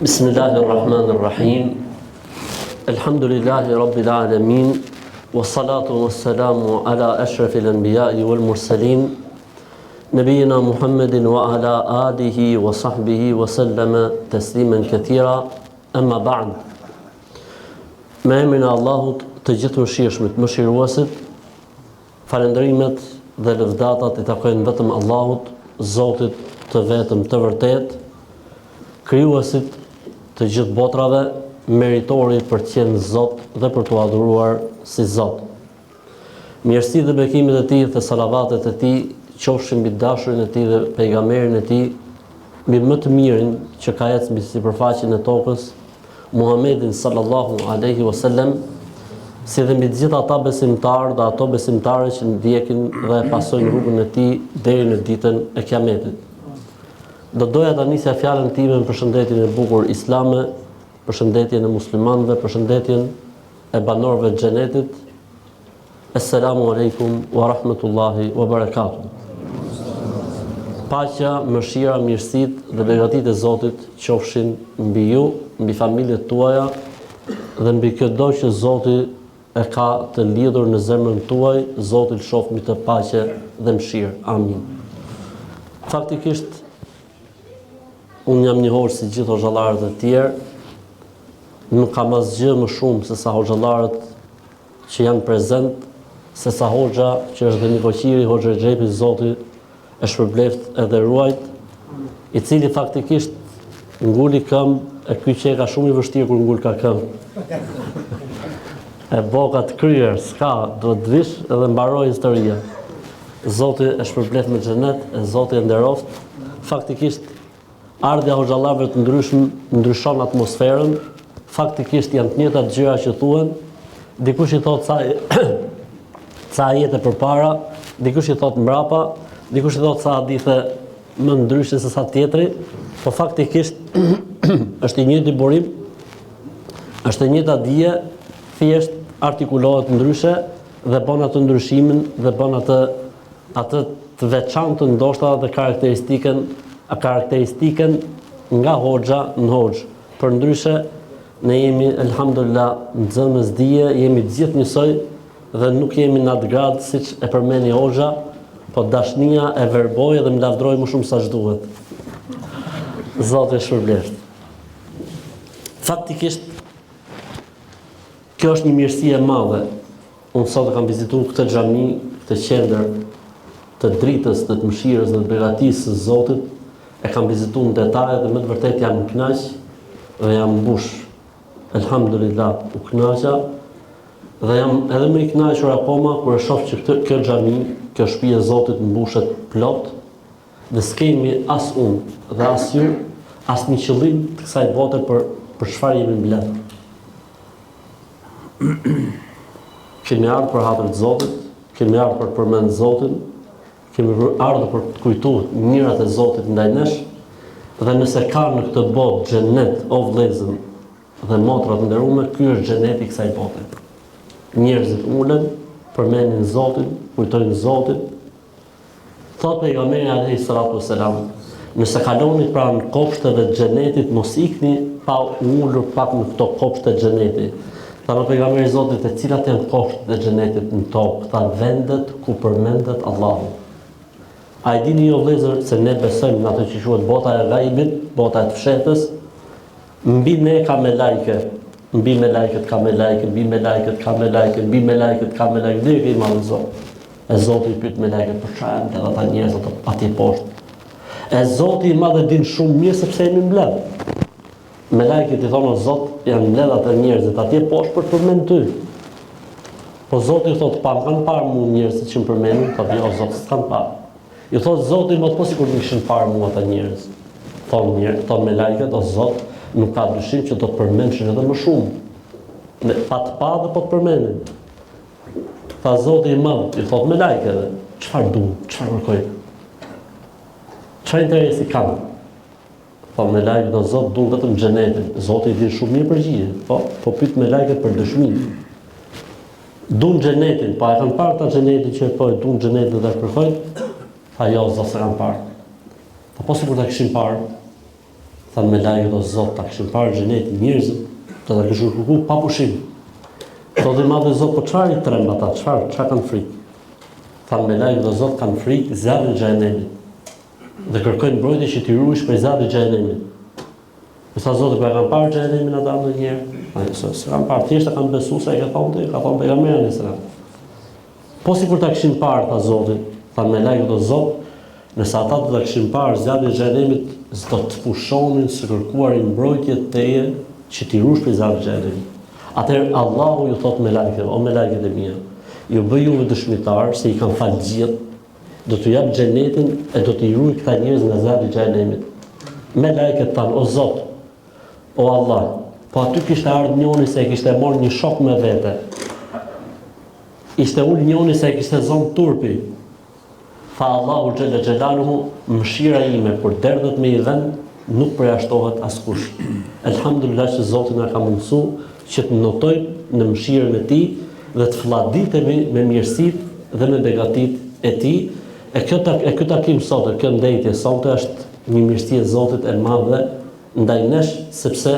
Bismillahirrahmanirrahim. Alhamdulillahi rabbil alamin. Wassalatu wassalamu ala ashrafil anbiya'i wal mursalin. Nabiyina Muhammedin wa ala alihi wa sahbihi wa sallama tasliman kathira. Amma ba'd. Me emrin e Allahut të gjithë mëshirshmit, mëshiruesit, falëndrimet dhe lëvdatat i takojnë vetëm Allahut, Zotit të vetëm të vërtet, krijuesit të gjithë botrave, meritori për të qenë Zot dhe për t'u adhuruar si Zot. Mirësi dhe bekimet e tij dhe salavatet e tij qofshin mbi dashurin e tij dhe pejgamberin e tij, mbi më të mirin që ka ecë mbi sipërfaqen e tokës, Muhammedin sallallahu alaihi wasallam, si dhe mbi të gjithë ata besimtarë dhe ato besimtare që ndjekin dhe pasojnë rrugën e tij deri në ditën e Kiametit. Do doja ta nisja fjalën time në përshëndetjen e bukur islame, përshëndetjen e muslimanëve, përshëndetjen e banorëve të xhenetit. Assalamu alaikum wa rahmatullahi wa barakatuh. Paqja, mëshira, mirësitë dhe begatitë e Zotit qofshin mbi ju, mbi familjet tuaja dhe mbi çdo që Zoti e ka të lidhur në zemrën tuaj, Zoti lëshoft mbi të paqe dhe mëshirë. Amin. Faktikisht unë jam një hoxh si gjithë hoxhallarët e tjerë, nuk kam asgjë më shumë se sa hoxhallarët që janë prezent, se sa hoxha që është dhe Nikoqiri, hoxha Xhepi, Zoti e shpërbleft edhe ruajt, i cili faktikisht nguli këmbë, e ky që e ka shumë i vështirë kur ngul ka këmbë. E boka të kryer, s'ka, do të vish edhe mbaroj historia. Zoti e shpërbleft me xhenet, e Zoti e nderoft. Faktikisht ardha hoxhallarëve të ndryshëm ndryshon atmosferën, faktikisht janë të njëjtat gjëra që thuhen, dikush i thot ca jetë përpara, dikush i thot mbrapa, dikush i thot sa hadithe më ndryshe se sa tjetri, po faktikisht është i njëjti burim, është e njëjta dije, thjesht artikulohet ndryshe dhe bën atë ndryshimin dhe bën atë të veçantë ndoshta dhe karakteristikën nga hoxha në hoxh. Përndryshe ne jemi elhamdulillah nxënës dije, jemi të gjithë njësoj dhe nuk jemi në atë grad siç e përmeni hoxha, po dashnia e verboj dhe më lavdroj më shumë sa ç'duhet. Zoti e shpërbleft. Faktikisht kjo është një mirësi e madhe. Unë sot kam vizituar këtë xhami, këtë qendër të dritës, të mëshirës dhe të begatisë së Zotit. E kam vizituar në detaje dhe më të vërtet jam kënaq dhe jam mbush. Elhamdulillah, u kënaqa dhe jam edhe më i kënaqur akoma kur e shoh që kjo xhami, kjo shtëpi e Zotit mbushet plot dhe s'kemi as unë dhe as ju as një qëllim të kësaj bote për çfarë jemi mbledhur. Kemi ardhur për hatër të Zotit, kemi ardhur për të përmendur Zotin, kemi ardhur për të kujtuar mirat e Zotit ndaj nesh, dhe nëse ka në këtë botë xhenet, o vëllezër dhe motra të nderuara, ky është xheneti i kësaj bote. Njerëzit ulen, përmendin Zotin, kujtojnë Zotin. Thot pejgamberi alayhi salatu wassalam, nëse kaloni pranë kopshteve të xhenetit, mos ikni pa ulur pak në këto kopshte të xhenetit. Tha pejgamberi i Zotit, e cilat janë kopshtet e xhenetit në tokë? Tha vendet ku përmendet Allahu. A e dini jo vëllezër se ne besojmë në atë që quhet bota e ghaibit, bota e të fshehtës, mbi ne ka me lajke, mbi me lajket ka me lajke, mbi me lajket ka me lajke, mbi me lajket ka me lajke, dhe i kejma në Zot. E Zoti i pyet me lajket për çfarë dhe ata njerëz ato atje poshtë. E Zoti i madh e din shumë mirë sepse jemi mbledh. Me lajket i thonë o Zot, janë mbledh atë njerëzit atje poshtë për të përmendur ty. Po Zoti i thotë, pa kanë parë mua njerëzit që më përmendin, thotë jo Zot, s'kan parë. I thotë Zoti më po sikur nuk kishin parë mua ata njerëz. Thonë me lajket, o Zot, nuk ka dyshim që do të përmendeshin edhe më shumë. Pa të pa dhe po të përmendin. Tha Zoti i madh, i thotë me lajket, çfarë duan, çfarë kërkojnë? Çfarë interesi kanë? Thonë me lajket, o Zot, duan vetëm xhenetin. Zoti i din shumë mirë përgjigje. Po pyet me lajket për dëshminë. Duan xhenetin, pa e kanë parë ta xhenetin që po duan xhenetin dhe kërkojnë? Tha jo, Zot, s'e kanë parë. Po sikur ta kishin parë. Thanë me lajë o Zot, ta këshim parë xhenetin njerëzit, të ta këshim kërku pa pushim. Thotë i madhe Zot, po çfarë i tremb ata, çfarë kanë frikë? Thanë me lajë o Zot, kanë frikë zjarrit të xhenemit. Dhe kërkojnë mbrojtje që t'i ruajsh prej zjarrit të xhenemit. Me tha Zoti, po e kanë parë xhenemin ata ndonjëherë? Ai s'e kanë parë, thjesht e kanë besuar se e ka thonë pejgamberi sallallahu alajhi wasallam. Po sikur ta kishin parë, tha Zoti, thanë me lajë o Zot, nëse ata do ta kishin parë zjarrin e xhenemit, s'do të pushonin së kërkuarin mbrojtje teje që t'i rush prej zjarrit të xhenemit. Atëherë Allahu ju thot me lajket, o me lajket e mia, ju bëj juve dëshmitar se i kanë falë gjithë, do t'u jap xhenetin e do t'i ruaj këta njerëz nga zjarri i xhenemit. Me lajket thanë, o Zot, o Allah, po aty kishte ardhur njëri se e kishte marrë një shok me vete. Ishte ul njëri se e kishte zonë turpi. Tha Allahu xhella xhelaluhu, mëshira ime kur derdhet me i dhën, nuk përjashtohet askush. Elhamdulillah që Zoti na ka mundsuar që të notojmë në mëshirën e Tij dhe të fladitemi me mirësitë dhe me begatitë e Tij. E ky takim sot, kjo ndëjtje sot është një mirësi e Zotit e madhe ndaj nesh, sepse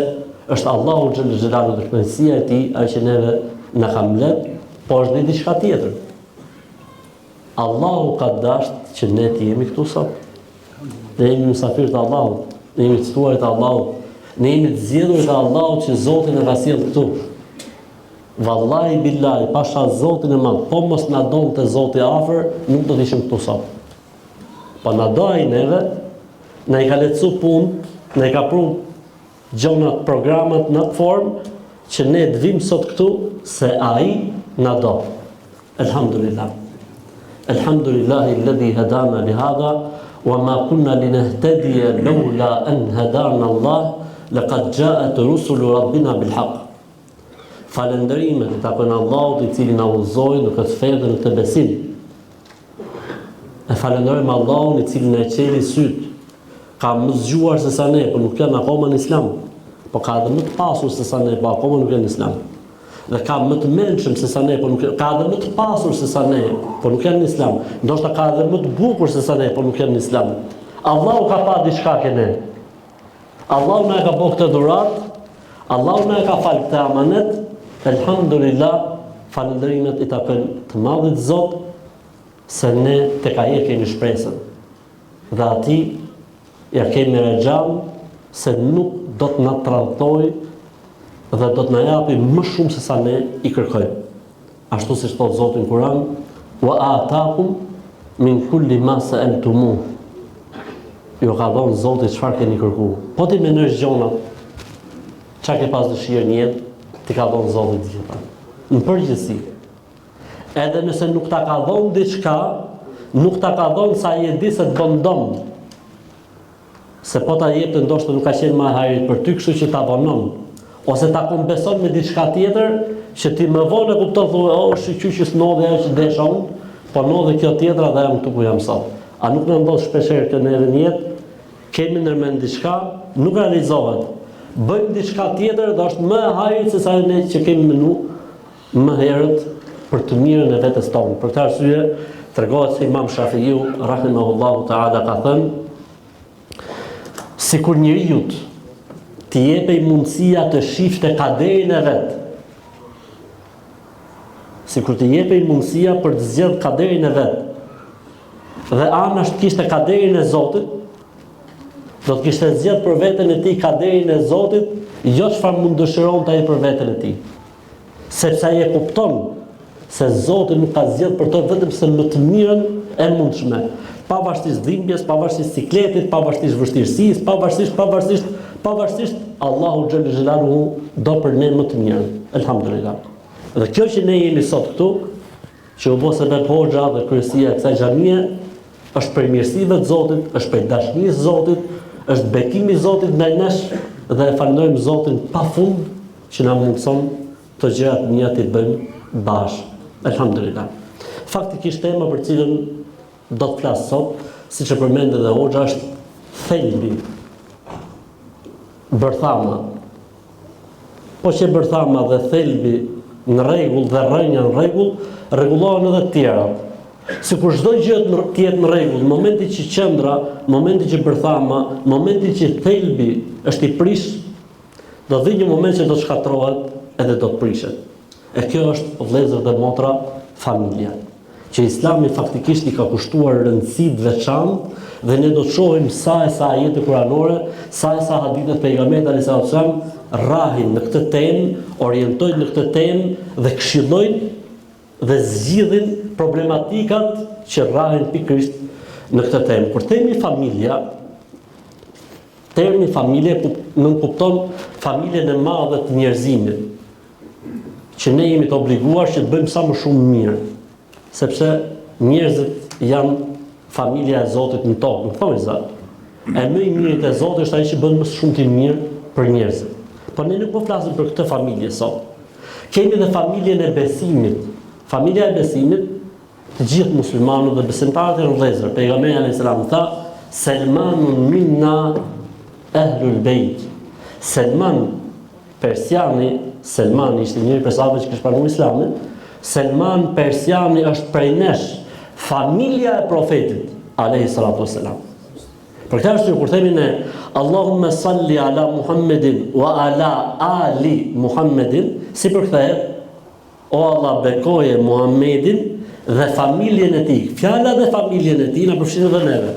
është Allahu xhella xhelaluhu dhe kënaqësia e Tij ajo që neve na ka mbledh, po është dhe diçka tjetër. Allahu ka dashur që ne të jemi këtu sot. Ne jemi mysafirë të Allahut, ne jemi të ftuar të Allahut, ne jemi të zgjedhur të Allahut që Zoti na ka sjellë këtu. Vallahi billahi, pasha Zotin e madh, po mos na donte Zoti afër, nuk do të ishim këtu sot. Po na do ai neve, na i ka lehtësuar punë, na i ka pru gjonat, programat në atë formë që ne të vim sot këtu se ai na do. Elhamdulillah. Elhamdulillahi alladhi hadana li hadha wa ma kunna linahtadiya lawla an hadana Allah laqad ja'at rusulu rabbina bil haqq. Falënderimet i takojnë Allahut i cili na udhëzoi në këtë fe dhe në këtë besim. E falenderojmë Allahun i cili na e qeli syt. Ka më zgjuar se sa ne, por nuk janë akoma në Islam. Po ka edhe më të pasur se sa ne, po akoma nuk janë në Islam. Dhe ka më të mençëm se sa ne, po nuk ka edhe më të pasur se sa ne, po nuk janë në Islam. Ndoshta ka edhe më të bukur se sa ne, po nuk janë në Islam. Allahu ka pa diçka ke ne. Allahu na ka bërë këtë dhuratë, Allahu na ka falë këtë amanet. Elhamdulillah, falënderimet i takojnë të madhit Zot, se ne tek ai kemi shpresën. Dhe ati ja kemi rexhan se nuk do të na tradhtoj dhe do të na japi më shumë se sa ne i kërkojmë. Ashtu siç thot Zoti në Kur'an, wa ataakum min kulli ma sa'altumuh. Ju ka dhënë Zoti çfarë keni kërkuar. Po ti mendoj gjonat, çka ke pas dëshirë në jetë, ti ka dhënë Zoti të gjitha. Në përgjithësi. Edhe nëse nuk ta ka dhënë diçka, nuk ta ka dhënë sa i e di se të bën dëm. Se po ta jepte ndoshta nuk ka qenë më hajrit për ty, kështu që ta vonon. Ose ta kompenson me diçka tjetër, që ti më vonë e kupton thua, "Oh, shiqyr që s'nodhe ajo që desha unë, po nodhe kjo tjetra dhe jam këtu ku jam sot." A nuk na ndodh shpeshherë këtë neve në jetë? Kemi ndërmend diçka, nuk realizohet. Bëjmë diçka tjetër dhe është më e hajrit se sa ne që kemi menuar më herët për të mirën e vetes tonë. Për këtë arsye, tregohet se Imam Shafiu rahimahullahu taala ka thënë, sikur njeriu t'i jepej mundësia të shifte kaderin e vet. Sikur t'i jepej mundësia për të zgjedhur kaderin e vet. Dhe anasht kishte kaderin e Zotit, do të kishte zgjedhur për veten e tij kaderin e Zotit, jo çfarë mund dëshironte ai për veten e tij. Sepse ai e kupton se Zoti nuk ka zgjedhur për të vetëm se më të mirën e mundshme. Pavarësisht dhimbjes, pavarësisht sikletit, pavarësisht vështirësisë, pavarësisht Allahu xhallal xhelaluhu do për ne më të mirën. Elhamdulillah. Dhe kjo që ne jemi sot këtu, që u bë sebeb hoxha dhe kryesia e kësaj xhamie, është për mirësive të Zotit, është për dashurisë e Zotit, është bekimi i Zotit ndaj nesh dhe e falenderojmë Zotin pafund që na mundson të gjërat mia të bëjmë bashkë. Elhamdulillah. Faktikisht tema për cilën do të flas sot, siç e përmendë edhe hoxha, është thelbi. Bërthama. Po që bërthama dhe thelbi në rregull dhe rrënja në rregull, rregullohen edhe të tjerat. Sikur çdo gjë të jetë në rregull, në momentin që qendra, në momentin që bërthama, në momentin që thelbi është i prish, do vi një moment që do të shkatërrohet edhe do të prishet. E kjo është, vëllezër dhe motra, familja, që Islami faktikisht i ka kushtuar rëndësi të veçantë dhe ne do të shohim sa e sa ajete kuranore, sa e sa hadithe të pejgamberit alayhis salam rrahin në këtë temë, orientojnë në këtë temë dhe këshillojnë dhe zgjidhin problematikat që rrahin pikërisht në këtë temë. Kur themi familja, termi familje nuk kupton familjen e madhe të njerëzimit, që ne jemi të obliguar që të bëjmë sa më shumë mirë, sepse njerëzit janë familja e Zotit në tokë, nuk thonë Zot. E më i miri e Zotit është ai që bën më shumë të mirë për njerëzit. Por ne nuk po flasim për këtë familje sot. Kemi edhe familjen e besimit. Familja e besimit, të gjithë muslimanët dhe besimtarët e vëllezër, pejgamberi alayhis salam tha: "Selmanun minna ahlul bejt." Selman Persiani, Selmani ishte njëri prej sahabëve që kishte pranuar Islamin. Selman Persiani është prej nesh, familja e profetit alayhis salatu wassalam. Për këtë arsye kur themi ne Allahumma salli ala Muhammedin wa ala ali Muhammedin, si përkthehet: O Allah, bekoje Muhammedin dhe familjen e tij. Fjala dhe familjen e tij na përfshin edhe neve.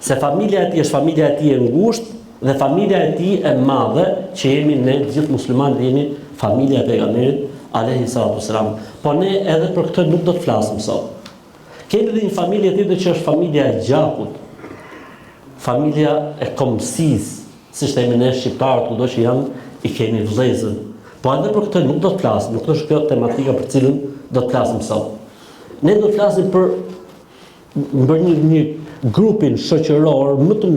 Se familja e tij është familja e tij e ngushtë dhe familja e tij e madhe, që jemi ne të gjithë muslimanët, jemi familja e pejgamberit alayhi salatu wasalam. Po ne edhe për këtë nuk do të flasim sot. Kemi edhe një familje tjetër që është familja e gjakut. Familja e komësisë, siç themi ne shqiptarët, kudo që janë, i kemi vëllezër. Po edhe për këtë nuk do të flasim, nuk është kjo tematika për cilën do të flasim sot. Ne do të flasim për një grupin shoqëror më të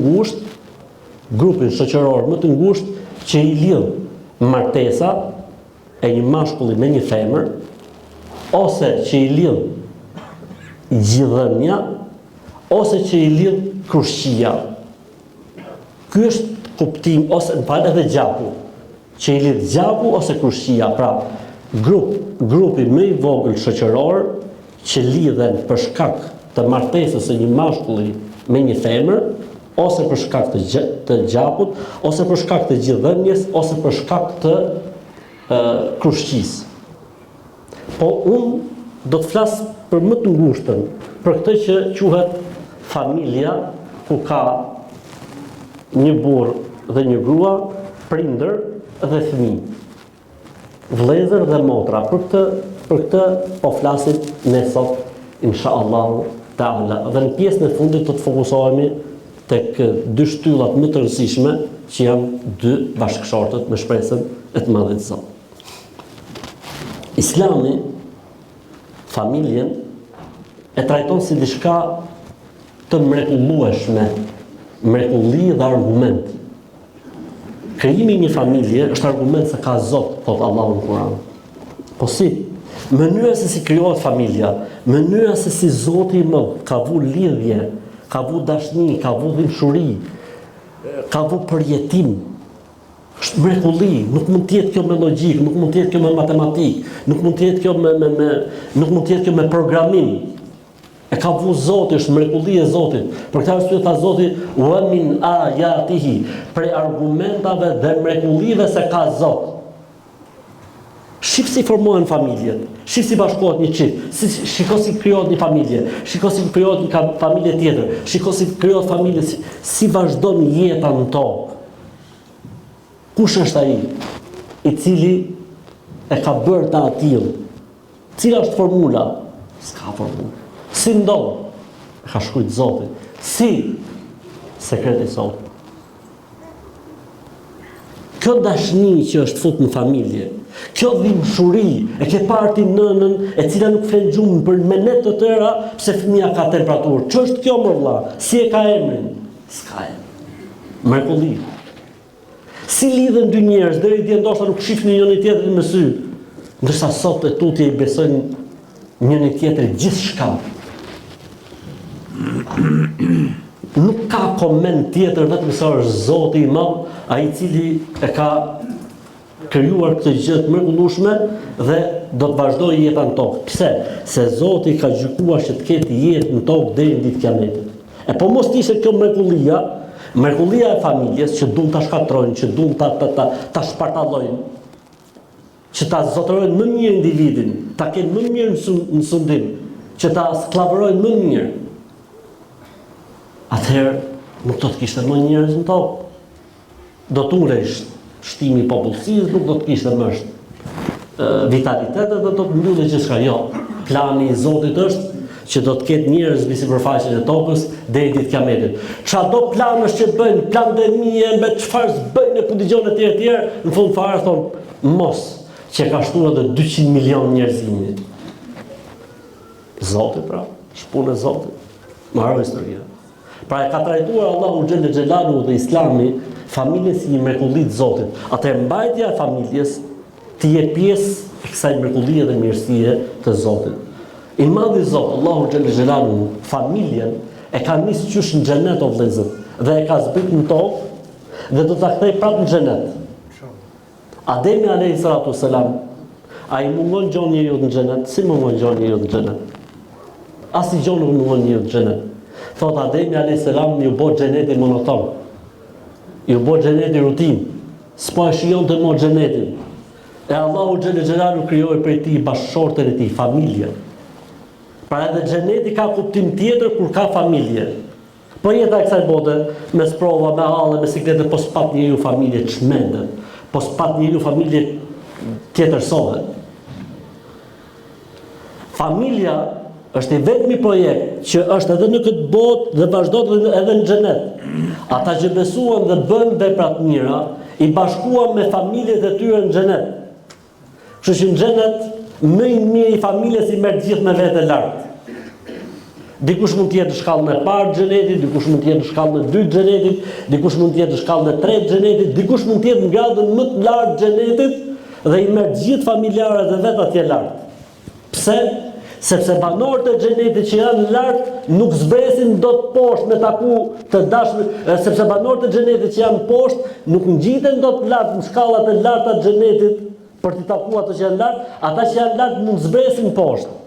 ngushtë, që i lidh martesa e një mashkulli me një femër, ose që i lidh gjithënia, ose që i lidh krushqia. Ky është kuptim, ose në fakt edhe gjaku, që i lidh gjaku ose krushqia, pra grupi më i vogël shoqëror që lidhen për shkak të martesës së një mashkulli me një femër, ose për shkak të gjakut, ose për shkak të gjithënies, ose për shkak të krushqisë. Po unë do të flas për më të ngushtën, për këtë që quhet familja, ku ka një burr dhe një grua, prindër dhe fëmijë, vëllezër dhe motra. Për këtë po flasim ne sot, inshallah taala. Dhe në pjesën e fundit do të fokusohemi tek dy shtyllat më të rëndësishme, që janë dy bashkëshortët me shpresën e të Madhit Zot. Islami familjen e trajton si diçka të mrekullueshme, mrekulli dhe argument. Krijimi i një familje është argument se ka Zot, thot Allahu në Kur'an. Po si? Mënyra se si krijohet familja, mënyra se si Zoti më ka vu lidhje, ka vu dashni, ka vu dhimbshuri, ka vu përjetim. Është mrekulli, nuk mund të jetë kjo me logjik, nuk mund të jetë kjo me matematik, nuk mund të jetë kjo me programim. E ka vu Zoti, është mrekulli e Zotit. Për këtë arsye tha Zoti: "Wa min ayatihi", prej argumentave dhe mrekullive se ka Zot. Shif si formohen familjet, shif si bashkohet një çift, shiko si krijohet një familje, shiko si krijohet një familje tjetër, shiko si krijohet familje, si vazhdon jeta në tokë. Kush është ai i cili e ka bërë ta atill? Cila është formula? S'ka formulë. Si ndodh? Ka shkruajt Zoti. Si? Sekreti i Zotit. Kjo dashni që është fut në familje, kjo dhimbshuri, e ke parë ti nënën e cila nuk flen gjumë për me net të tëra pse fëmia ka temperaturë. Ç'është kjo më vëlla? Si e ka emrin? S'ka emrin. Mrekulli. Si lidhen dy njerëz deri dje ndoshta nuk shifnin njëri tjetrin me sy, ndërsa sot e tutje i besojnë njëri tjetrit gjithçka. Nuk ka koment tjetër vetëm se është Zoti i Madh, ai i cili e ka krijuar këtë gjë të mrekullueshme dhe do të vazhdojë jeta në tokë. Pse? Se Zoti ka gjykuar që të ketë jetë në tokë deri në ditën e Kiametit. E po mos ishte kjo mrekullia e familjes që duan ta shkatrojnë, që duan ta shpartallojnë, që ta zotërojnë më mirë individin, ta kenë më mirë në sundim, që ta sklavërojnë më mirë. Atëherë nuk do të kishte më njerëz në tokë. Do të ulej shtimi i popullsisë, nuk do të kishte më vitalitet dhe do të mbyllej gjithçka. Jo, plani i Zotit është që do të ketë njerëz mbi sipërfaqen e tokës deri ditë Kiametit. Çado planësh që bëjnë, pandemie, me çfarë bëjnë, ku dëgjon etj etj, në fund fare thon mos, që ka shtuar edhe 200 milion njerëzimi. Zoti pra, shpunë e Zotit. Maro historia. Pra e ka trajtuar Allahu xhelle xhelalu dhe Islami familjen si një mrekulli të Zotit. Atë mbajtja e familjes të jep pjesë e kësaj mrekullie dhe mirësie të Zotit. I madhi Zot, Allahu xhelle xhelalu, familjen e ka nisë qysh në xhenet o vëllezër, dhe e ka zbrit në tokë dhe do ta kthej prapë në xhenet. Ademi alayhi salatu selam, ai mungon gjon njeriu në xhenet, si mungon gjon njeriu në xhenet? Asnjë gjë nuk mungon njeriu në xhenet. Thot Ademi alayhi salam ju bë xheneti monoton. Ju bë xheneti rutinë. S'po e shijon të më xhenetin. E Allahu xhelle xhelalu krijoi prej tij bashkëshortën e tij, familjen. Pra edhe xheneti ka kuptim tjetër kur ka familje. Po jeta e kësaj bote, me sprova, me halle, me siklete, po s'pat njeriu familje çmendet. Po s'pat njeriu familje tjetërsohet. Familja është i vetmi projekt që është edhe në këtë botë dhe vazhdon edhe në xhenet. Ata që besuan dhe bën vepra të mira, i bashkuan me familjet e tyre në xhenet. Kështu që në xhenet më i mirë i familjes i merr gjithë me vete lart. Dikush mund të jetë në shkallën e parë të xhenetit, dikush mund të jetë në shkallën e dytë të xhenetit, dikush mund të jetë në shkallën e tretë të xhenetit, dikush mund të jetë në gradën më të lartë të xhenetit dhe i merr gjithë familjarët e vet atje lart. Pse? Sepse banorët e xhenetit që janë lart nuk zbresin dot poshtë me taku të dashur, sepse banorët e xhenetit që janë poshtë nuk ngjiten dot lart në shkallat e larta të xhenetit për të takuar ato që janë lart, ata që janë lart mund zbresin poshtë.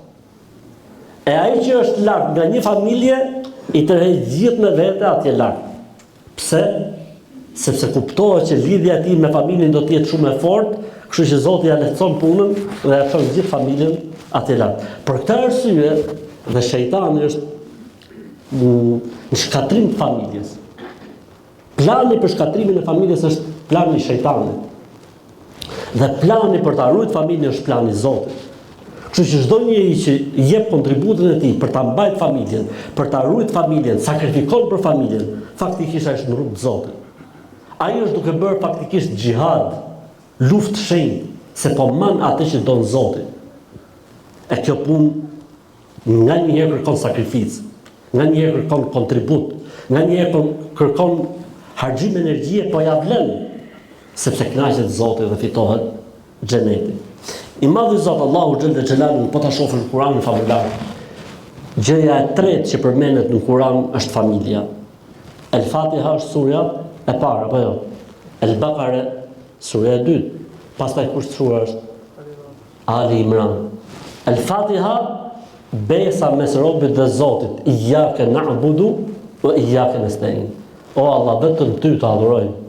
E ai që është lart nga një familje i tërheq gjithë me vete atje lart. Pse? Sepse kuptohet që lidhja e tij me familjen do të jetë shumë e fortë, kështu që Zoti ja lehtëson punën dhe ja çon gjithë familjen atje lart. Për këtë arsye dhe shejtani është në shkatrim të familjes. Plani për shkatrimin e familjes është plani i shejtanit. Dhe plani për ta ruajtur familjen është plani i Zotit. Kështu që çdo njeri që jep kontributin e tij për ta mbajtur familjen, për ta ruajtur familjen, sakrifikon për familjen, faktikisht ai është në rrugt të Zotit. Ai është duke bërë faktikisht xhihad, luftë shenjtë, se po man atë që don Zoti. E kjo punë nga njëherë kërkon sakrificë, nga njëherë kërkon kontribut, nga njëherë kërkon harxhim energjie, po ja vlen, sepse kënaqet Zoti dhe fitohet xheneti. I madhi Zot Allahu xhelle xhelalu po ta shohim në Kur'anin famular. Gjëja e tretë që përmendet në Kur'an është familja. El-Fatiha është surja e parë, apo jo? El-Baqara surja e dytë. Pastaj kush sura është? Ali Imran. El-Fatiha besa mes robit dhe Zotit. Iyyake na'budu wa iyyake nasta'in. O Allah, vetëm ty të adhurojmë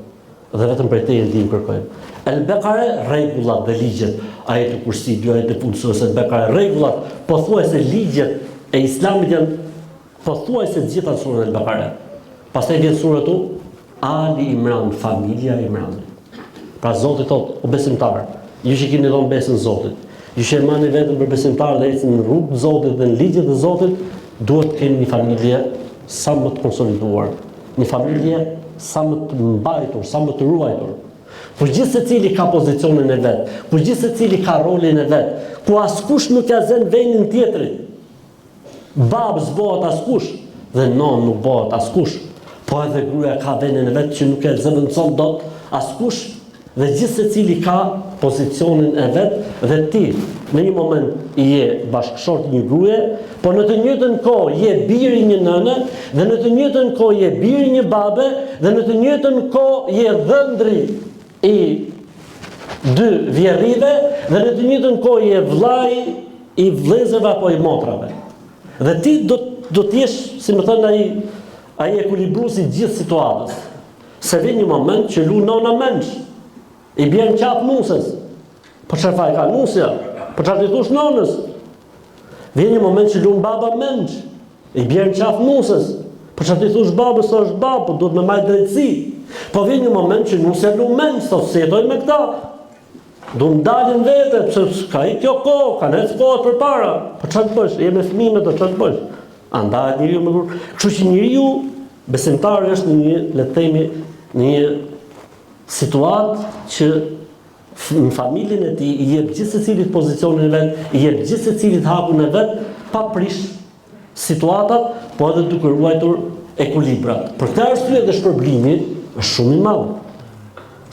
dhe vetëm prej teje ndihmë kërkojmë. El-Baqara rregullat dhe ligjet. Ajetul Kursi, dy ajetet fundësuese të Bekare, rregullat, pothuajse ligjet e Islamit janë pothuajse të gjitha në surën El-Baqara. Pastaj vjen sura tu Ali Imran, familja e Imranit. Pra Zoti thot, o besimtar, ju që keni dhënë besën Zotit, ju që mani vetëm për besimtar dhe ecni në rrugën e Zotit dhe në ligjet e Zotit, duhet të keni një familje sa më të konsoliduar, një familje sa më të mbajtur, sa më të ruajtur. Por gjithë secili ka pozicionin e vet, por gjithë secili ka rolin e vet, ku askush nuk ja zën vendin tjetrit. Bab s'bëhet askush dhe non nuk bëhet askush, po edhe gruaja ka vendin e vet që nuk e zëvendëson dot askush dhe gjithë secili ka pozicionin e vet dhe ti në një moment je bashkëshort një gruaje, por në të njëjtën kohë je biri një nëne dhe në të njëjtën kohë je biri një babe dhe në të njëjtën kohë je dhëndri i 2 vjerrive dhe në të njëjtën kohë je vllai i vëllezërve apo i motrave. Dhe ti do të jesh, si më thënë ai ekuilibruesi i gjithë situatës. Se vjen një moment që lu nona menç, i bjen qaf nusës. Po çfarë faj ka nusja? Po çfarë ti thosh nonës? Vjen një moment që lu baba menç, i bjen qaf nusës. Po çfarë ti thosh babës, so është babë, duhet me marr drejtësi. Po vjen një moment që nusja lu menç, thotë se jetoj me këta. Do ndalin vete, pse ka i kjo kohë, kanë ecë kohët përpara. Po çfarë të bësh? Je me fëmijë, do çfarë të bësh? Andaj njeriu më kur, kështu që njeriu besimtari është në një, le të themi, në një situatë që në familjen e tij i jep gjithë secilit pozicionin e vet, i jep gjithë secilit hakun e vet, pa prish situatat, po edhe duke ruajtur ekuilibrat. Për këtë arsye dhe shpërblimi është shumë i madh.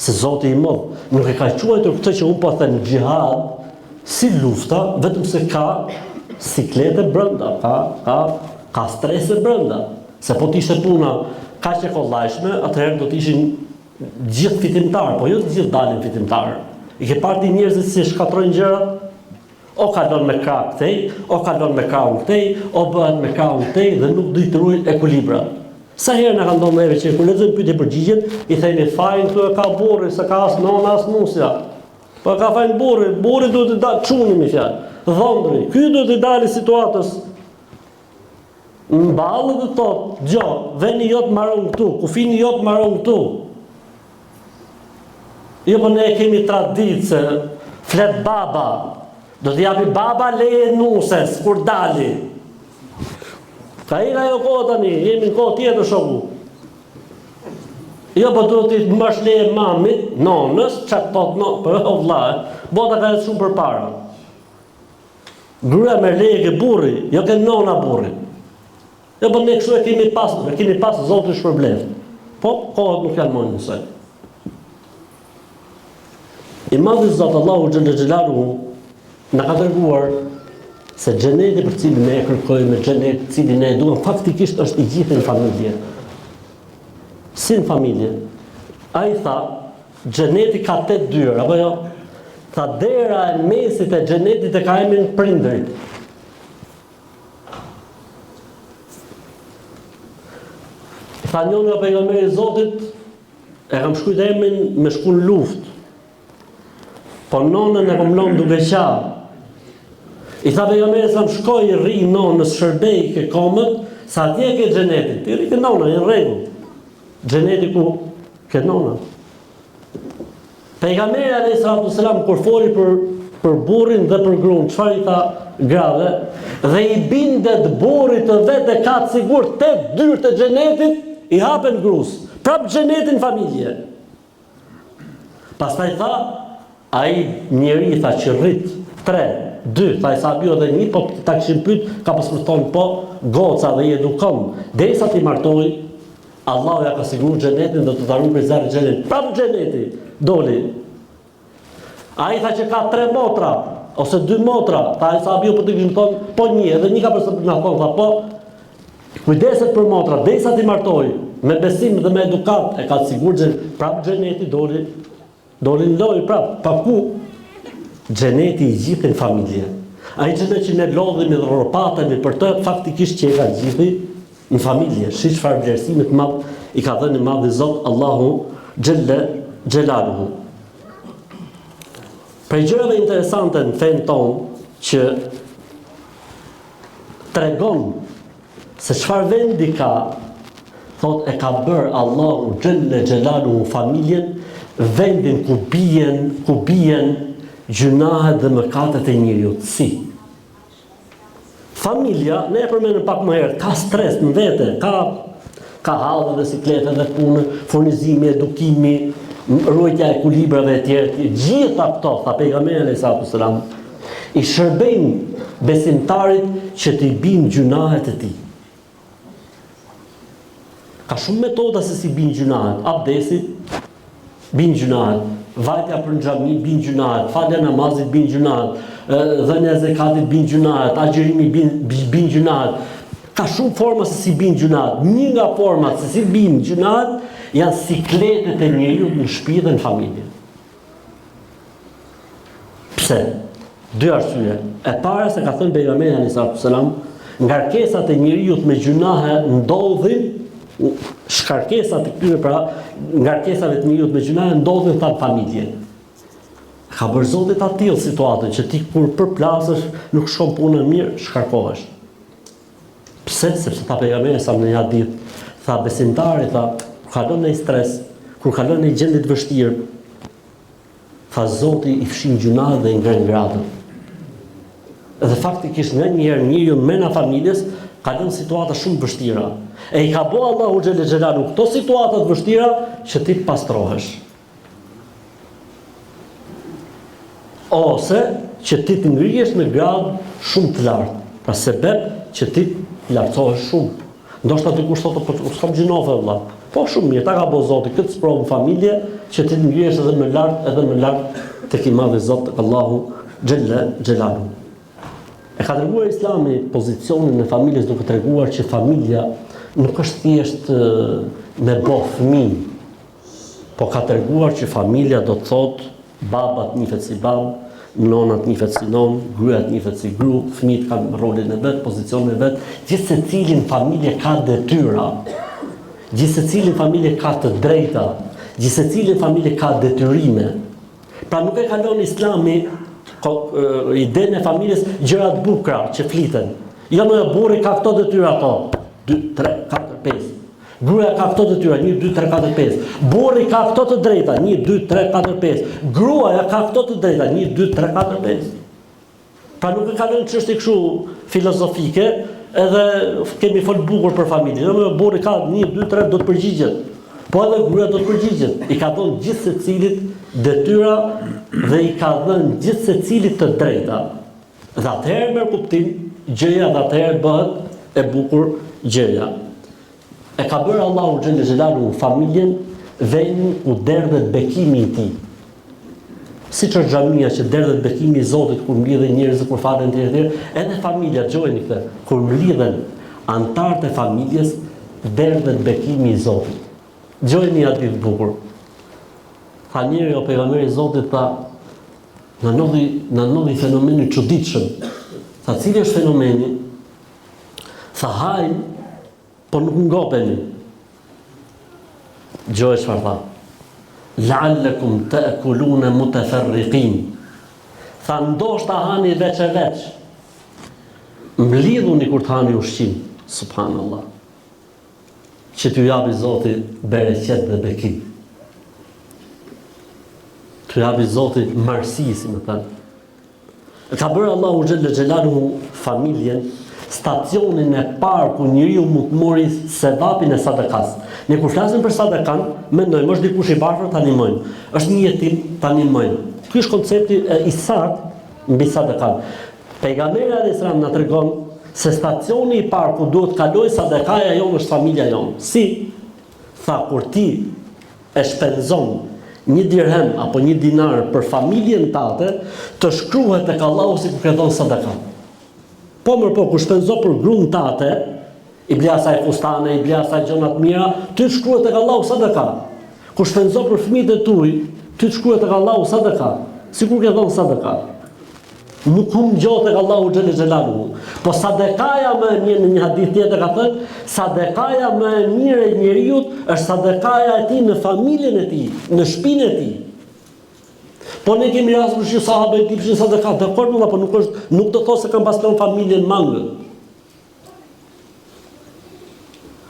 Se Zoti i madh nuk e ka quajtur këtë që unë po them xhihad si lufta, vetëm se ka siklete brenda, ka strese brenda. Se po t'ishte puna kaq e kollajshme, atëherë do t'ishin gjithë fitimtarë, po jo të gjithë dalin fitimtarë. I ke parë ti njerëzit si shkatrojnë gjërat? O kalon me krah këtej, o kalon me krah këtej, o bëhet me krah këtej dhe nuk do i ruajnë ekuilibrat. Sa herë na ka ndodhur neve që kur lexojmë pyetje përgjigjet, i themi fajin këtu e ka burri, se ka as nona as nusja. Po ka fajin burri duhet të dalë çuni me fjalë. Dhondri, ky duhet të dalë situatës. Mballë dhe thotë, gjo, veni jot marron këtu, kufini jot marron këtu. Jo, po ne kemi traditë se flet baba, do t'i japi baba leje nuses, kur dali. Ka i ajo kohë tani, jemi në kohë tjetër shoku. Jo, po do t'i mbash leje mamit, nonës, çat thot no, po vlla, bota ka shumë përpara. Gruaja me leje ke burri, jo ke nona burri. Jo, po ne kështu e kemi pas Zoti shpërblet. Po, kohët nuk janë më njësoj. I madhi Zot Allahu xhallal xhelaluhu na ka dërguar se xheneti për cilin ne e kërkojmë, xheneti i cilin ne e duam, faktikisht është i gjithë në familje. Si në familje. Ai tha, xheneti ka 8 dyert, apo jo? Tha dera e mesit e xhenetit e ka emrin prindërit. Tha njëri nga pejgamberi i Zotit, e kam shkruajtur emrin me shkun luftë. Po nonën e kom lënë duke qaf. I tha pejgamberi sa më shkoj rri nonës shërbej ke komët, sa atje ke xhenetin. Ti rri ke nona, në rregull. Xheneti ku ke nona. Pejgamberi alayhis salam kur foli për burrin dhe për gruan, çfarë i tha grave? Dhe i bindet burrit të vetë ka të sigurt 8 dyert e xhenetit i hapen gruas. Prap xhenetin familje. Pastaj tha ai njeri tha që rrit 3, 2, tha i sa bio dhe 1, po ta kishin pyet, ka pasur thonë po, goca dhe i edukon. Derisa ti martoi, Allahu ja ka siguruar xhenetin dhe të ta ruaj zjarrin e xhenetit. Prap xheneti doli. Ai tha që ka 3 motra ose 2 motra, tha i sa bio po të kishin thonë po 1, edhe 1 ka pasur na thonë, tha po kujdeset për motra, derisa ti martoi, me besim dhe me edukat e ka siguruar prap xheneti doli në lojë prap, pa ku xheneti i gjithë në familje. Ai xhenet që ne lodhemi dhe rropatemi për të, faktikisht që e ka gjithë në familje. Shi çfarë vlerësimi të madh i ka dhënë madhi Zot Allahu xhella xhelaluhu. Për gjërave interesante në fen tonë që tregon se çfarë vendi ka, thot e ka bërë Allahu xhella xhelaluhu familjen vendin ku bien gjunahet dhe mëkatet e njeriut. Si? Familja, ne e përmendëm pak më herët, ka stres në vete, ka hallë dhe siklete dhe punë, furnizimi, edukimi, ruajtja e ekuilibrave e tjerë. Gjitha këto, tha pejgamberi alayhis salam, i shërbejnë besimtarit që t'i bin gjunahet e tij. Ka shumë metoda se si bin gjunahet. Abdesi bin gjunahet, vajtja për në xhami bin gjunahet, falja namazit bin gjunahet, dhënia e zakatit bin gjunahet, agjërimi bin gjunahet. Ka shumë forma se si bin gjunahet. Një nga format se si bin gjunahet janë sikletet e njeriu në shtëpi dhe në familje. Pse? Dy arsye. E para se ka thënë pejgamberi alayhis salam, ngarkesat e njeriut me gjunahe ndodhin, shkarkesat e këtyre pra ngarkesave të njeriut me gjunahe ndodhin në familje. Ka bërë Zoti ta tillë situatën që ti kur përplasësh nuk shkon puna mirë, shkarkohesh. Pse? Sepse ta pejgamberi sa në një hadith, tha besimtari, tha, kur kalon në stres, kur kalon në gjendje të vështirë, tha Zoti i fshin gjunahet dhe i ngren gradën. Dhe faktikisht nga njëherë njeriu mena familjes kalon situata shumë vështira. E i ka bëu Allahu xhelel xhelalu këto situata të vështira që ti të pastrohesh. Ose që ti të ngrihesh në grad shumë të lartë. Pra sebeb që ti të lartësohesh shumë. Ndoshta dikush thotë po s'kam gjinofe vëlla. Po shumë mirë, ta ka bëu Zoti këtë sprovë në familje që ti të ngrihesh edhe më lart tek i madhi Zot Allahu xhelel xhelalu. E ka treguar Islami pozicionin e familjes duke treguar që familja nuk është thjesht me bo fëmijë, po ka treguar që familja do të thotë babat nifet si babë, nonat nifet si non, gruajat nifet si gru, fëmijët kanë rolin e vet, pozicionin e vet, gjithë secilin familje ka detyra, gjithë secilin familje ka të drejta, gjithë secilin familje ka detyrime. Pra nuk e kalon Islami idenë e familjes gjëra të bukura që fliten. Jo më burri ka këto detyra ato. 2, 3, 4, 5. Gruaja ka këto detyra 1, 2, 3, 4, 5. Burri ka këto të drejta 1, 2, 3, 4, 5. Gruaja ka këto të drejta 1, 2, 3, 4, 5. Pra nuk e ka lënë çështje kështu filozofike, edhe kemi fol bukur për familjen. Jo më burri ka 1, 2, 3 do të përgjigjet. Po edhe gruaja do të përgjigjet. I ka dhënë gjithë secilit detyra dhe i ka dhënë gjithë secilit të drejta. Dhe atëherë merr kuptim gjëja dhe atëherë bëhet e bukur gjëja. E ka bërë Allahu xhelel xhelalu familjen vendin ku derdhet bekimi i tij. Siç është xhamia që derdhet bekimi i Zotit kur mblidhen njerëzit kur falen të tjerë, edhe familja gjojeni këtë, kur mblidhen antarët e familjes derdhet bekimi i Zotit. Gjojeni atë të bukur. Tha njëri o pejgamberi i Zotit, tha, na ndodhi fenomeni çuditshëm. Tha, cili është fenomeni? Tha, hajnë, po nuk ngopeni. Gjoj çfarë tha? La'allakum ta'kuluna mutafarriqin. Tha, ndoshta hani veç e veç. Mblidhuni kur të hani ushqim. Subhanallah. Që t'ju japi Zoti bereqet dhe bekim. T'ju japi Zoti marsi, si më thënë. Ka bërë Allahu xhelel xhelaluhu familjen stacionin e parë ku njeriu mund të mori sevapin e sadakas. Ne kur flasim për sadakan, mendojmë është dikush i varfër ta animojmë, është një jetim ta animojmë. Ky është koncepti i saktë mbi sadakan. Pejgamberi alayhis salam na tregon se stacioni i parë ku duhet kaloj sadakaja jonë është familja jonë. Si? Tha, kur ti e shpenzon 1 dirhem apo 1 dinar për familjen tate, të shkruhet tek Allahu si kur ke dhënë sadakan. Po më po, kur shpenzo për gruan tate, i ble asaj fustane, i ble asaj gjëra të mira, ty të shkruhet tek Allahu sadaka. Kur shpenzo për fëmijët e tuaj, ty të shkruhet tek Allahu sadaka, sikur ke dhënë sadaka. Nuk hum gjotë tek Allahu xhelel xhelaluhu. Po sadakaja më e mirë në një hadith tjetër ka thënë, sadakaja më e mirë e njeriu është sadakaja e tij në familjen e tij, në shtëpinë e tij. Po ne kemi rastur që sahabët i kishin sadaka, dakor, po nuk do thosë se kanë pasur familjen mangë.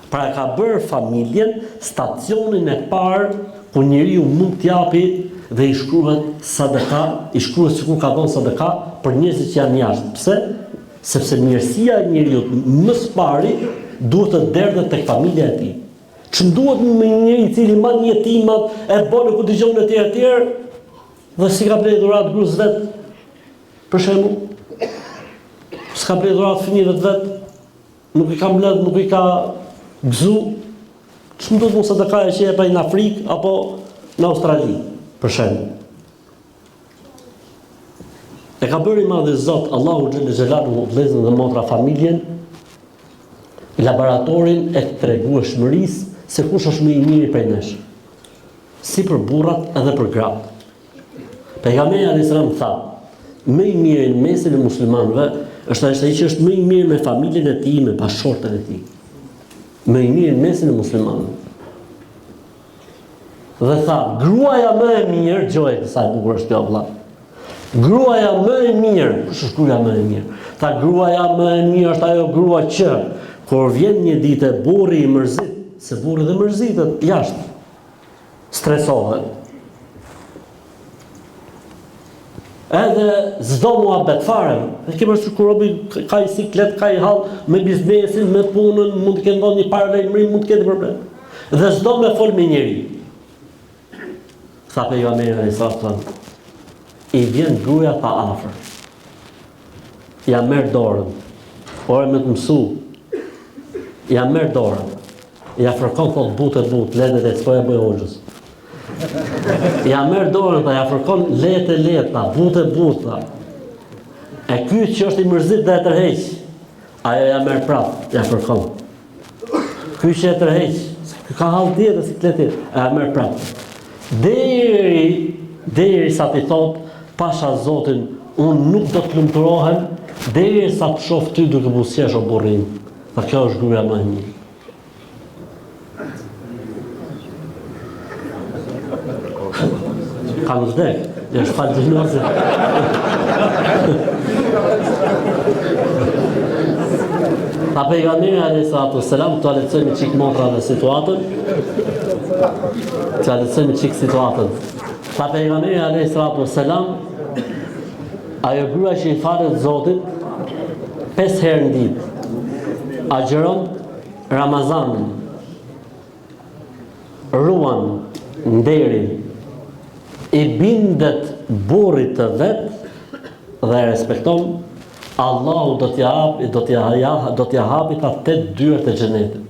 Pra ka bërë familjen stacionin e parë ku njeriu mund t'japi dhe i shkruhet sadaka, i shkruhet sikur ka dhënë sadaka për njerëzit që janë jashtë. Pse? Sepse mirësia e njeriu më së pari duhet të derdhet tek familja e tij. Ç'nduhet me njëri i cili man një jetimat e bën ku dëgjon e tjerë dhe si ka blerë dhurat gruas vet. Për shembull, s'ka blerë dhurat fëmijëve vet, nuk i ka mbledh, nuk i ka gëzu. Ç'nduhet mos sadaka që jep ai në Afrikë apo në Australi, për shembull. E ka bërë i madhi Zot Allahu xhelel xhelaluhu vëllezërin dhe motra familjen laboratorin e tregueshmërisë se kush është më i miri prej nesh. Si për burrat edhe për gratë. Pejgamberi alayhis salam tha, më i mirë në mesin e muslimanëve është ai që është më i mirë me familjen e tij, me bashkëshortën e tij. Më i mirë në mesin e muslimanëve. Dhe tha, gruaja më e mirë, gjoje sa e bukur është kjo vëlla. Gruaja më e mirë, kush është gruaja më e mirë? Tha, gruaja më e mirë është ajo grua që kur vjen një ditë burri i mërzit, se burri dhe mërzitet jashtë, stresohet. Edhe s'do mua bet fare. E ke përshtyr kur robi ka i siklet, ka i hall me biznesin, me punën, mund të ketë ndonjë një paralajmërim, mund të ketë problem. Dhe s'do me fol me njeri. Tha pejgamberi alayhis salam, i vjen gruaja pa afër. Ja merr dorën. Ora me të mësu. Ja merr dorën. Ja fërkon thot butë, letet e s'po ja bëj hoxhës. Ja merr dorën, ja fërkon leta, butë. E ky që është i mërzit dhe e tërheq, ajo ja merr prap, ja fërkon. Ky që e tërheq, ka hall tjetër si kletit, ja merr prap. Deri sa ti thot, pasha Zotin, unë nuk do të lumturohem, deri sa të shoh ty duke buzëqesh o burrin. Tha, kjo është gruaja më e mirë. Kanë vdek, është falë gjinoze. Ta pejgamberi alayhis salam, të alecojmë qik motra dhe situatën. Ta pejgamberi alayhis salam, ajo grua që i falet Zotit 5 herë në ditë. Agjeron Ramazanin, ruan nderin, i bindet burrit të vet dhe e respekton, Allahu do t'ja hapi ta 8 dyert e xhenetit.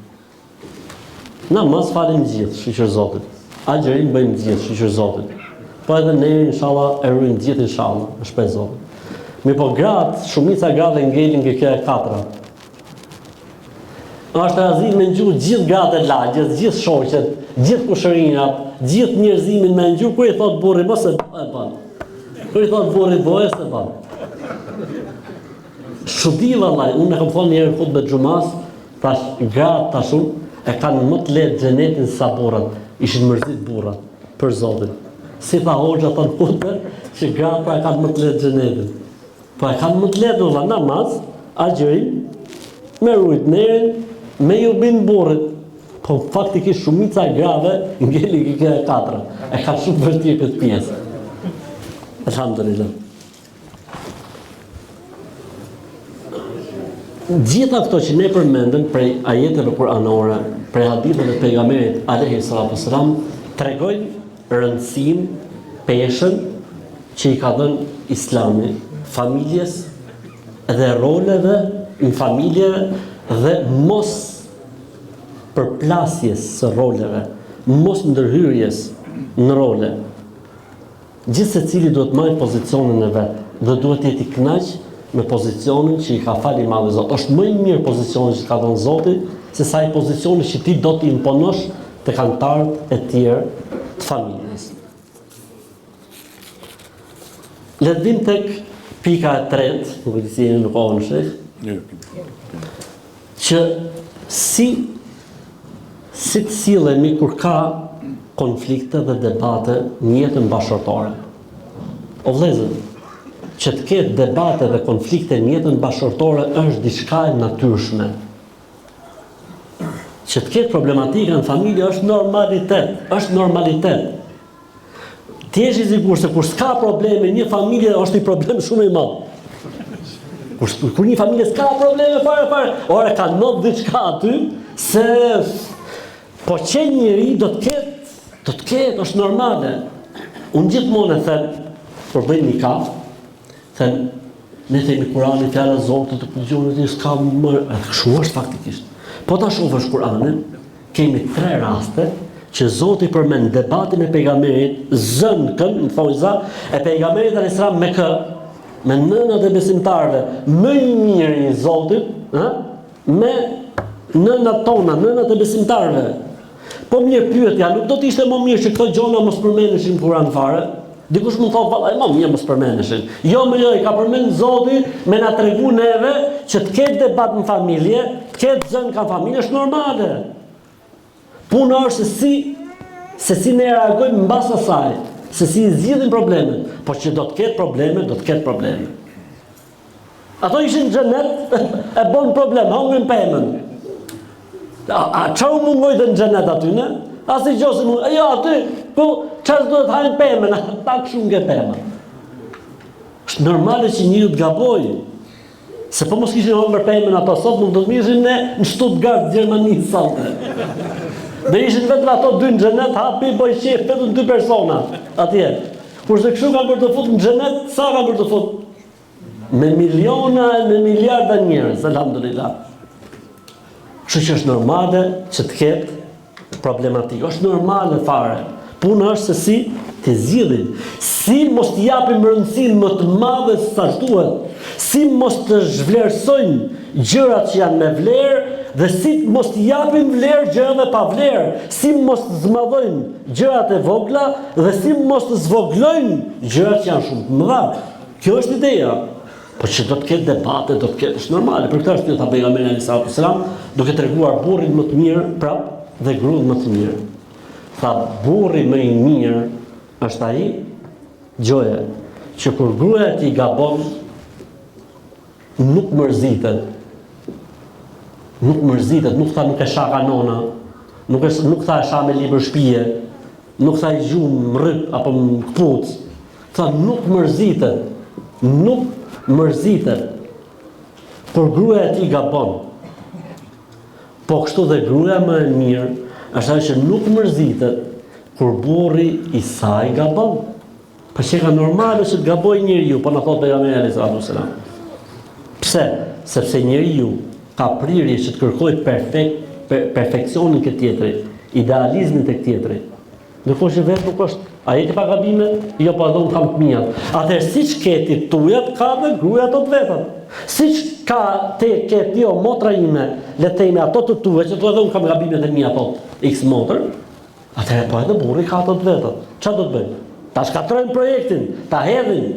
Namaz falim gjithë, shiqër Zotit. Agjerim bëjmë gjithë, shiqër Zotit. Po edhe ne inshallah e ruajmë gjithë inshallah, me shpresë Zotit. Mi po gratë, shumica gratë ngelin nga kjo e katra. Është razim me ngju gjithë gratë e lagjës, gjithë shoqet, gjithë kushërinjat, gjithë njerëzimin me ngju, kur i thot burri mos e bën. Kur i thot burri boje se bën. Shudi vallai, unë kam thonë një herë hutbë xhumas, tash gratë tashun e kanë më të lehtë xhenetin sa burrat, ishin mërzit burrat për Zotin. Si tha hoxha thon hutbë, që gratë e kanë më të lehtë xhenetin. Po e kanë më të lehtë valla namaz, agjerim, me rujt nerin, me ju bin burrit. Po faktikisht shumica e grave ngeli kjo e katra. E ka shumë vërtet këtë pjesë. Alhamdulillah. Gjitha këto që ne përmendëm prej ajeteve kuranore, prej haditheve të pejgamberit alayhi salatu wasalam, tregojnë rëndësinë, peshën që i ka dhënë Islami familjes dhe roleve në familje dhe mos përplasjes së roleve, mos ndërhyrjes në role. Gjithë secili duhet marrë pozicionin e vet dhe duhet jetë i kënaq me pozicionin që i ka falë i Madhi Zot. Është më i mirë pozicioni që ka dhënë Zoti se sa i pozicioni që ti do t'i imponosh te anëtarët e tjerë të familjes. Le të vim tek pika e tretë, nuk e di si jeni në kohën sheh. Që si të sillemi kur ka konflikte dhe debate në jetën bashkëtorë. O vëllezër, që të ketë debate dhe konflikte në jetën bashkëtorë është diçka e natyrshme. Që të ketë problematika në familje është normalitet. Ti je i sigurt se kur s'ka probleme një familje është një problem shumë i madh. Kur një familje s'ka probleme fare, ora ka ndodhur diçka aty se po që njëri do të ketë, është normale. Unë gjithmonë e them, kur bëjmë një kafë, them, ne themi Kur'anin, fjala e Zotit, të përgjigjet i s'ka më, kështu është faktikisht. Po ta shohësh Kur'anin, kemi 3 raste që Zoti përmend debatin e pejgamberit, zënkën, në fojza, e pejgamberit alayhis salam me kë, me nënat e besimtarëve, më i miri i Zotit, me nënat tona, nënat e besimtarëve. Po mirë pyetja, nuk do të ishte më mirë që këto gjona mos përmendesin në Kur'an fare? Dikush mund thotë vallai më mirë mos përmendeshin. Jo, i ka përmend Zoti me na tregu neve që të ketë debat në familje, të ketë zën ka familje është normale. Puna është se si ne reagojmë mbas asaj, se si zgjidhim problemet, por që do të ketë probleme, do të ketë probleme. Ato ishin në xhenet, e bën problem, hongrin pemën. A çau mungoj të në xhenet aty, ne? Asi gjose mund, jo aty, po çfarë do të hajnë pemën, pak shumë nge pemën. Është normale që njëri të gabojë. Se po mos kishin hongër pemën ato sot, nuk do të mishin ne në Stuttgart, Gjermani sonte. Dhe ishin vetëm ato dy në xhenet, hapi boj qef vetëm 2 persona atje. Kurse kështu kanë për të futur në xhenet, sa kanë për të futur? Me miliona e me miliarda njerëz, alhamdulillah. Kështu që është normale që të ketë problematikë. Është normale fare. Puna është se si të zgjidhim, si mos të japim rëndësinë më të madhe se sa duhet, si mos të zhvlerësojmë gjërat që janë me vlerë dhe si mos të japim vlerë gjërave pa vlerë, si mos të zmadhojmë gjërat e vogla dhe si mos të zvoglojmë gjërat që janë shumë të mëdha. Kjo është ideja. Po që do të ketë debate, do të ketë, është normale. Për këtë është tha pejgamberi sallallahu alajhi wasallam, duke treguar burrin më të mirë prap dhe gruan më të mirë. Tha burri më i mirë është ai gjoje që kur gruaja ti gabon nuk mërzitet. Nuk mërzitet, nuk tha nuk e sha kanona, nuk tha e sha me libër shpije, nuk tha i gjumë rryp apo më këpuc. Tha nuk mërzitet, nuk mërzitet. Por gruaja ti gabon. Po kështu dhe gruaja më e mirë është ajo që nuk mërzitet kur burri i saj gabon. Po që ka normale që të gaboj njeriu, po na thotë pejgamberi sallallahu alajhi wasallam. Pse? Sepse njeriu ka prirje që të kërkoj perfekcionin këtë tjetëri, idealizmin të këtë tjetëri. Ndërkohë që vetë nuk është, a jeti pa gabime? Jo, po edhe unë kam të mijat. Atëherë siç keti tujat, ka dhe gruaja ato të vetat. Siç ka keti jo motra ime, le të themi ato të tua, që tu edhe unë kam gabimet e mia thot X motër, atëherë po edhe burri ka ato të vetat. Çfarë do të bëjmë? Ta shkatrojmë projektin, ta hedhin.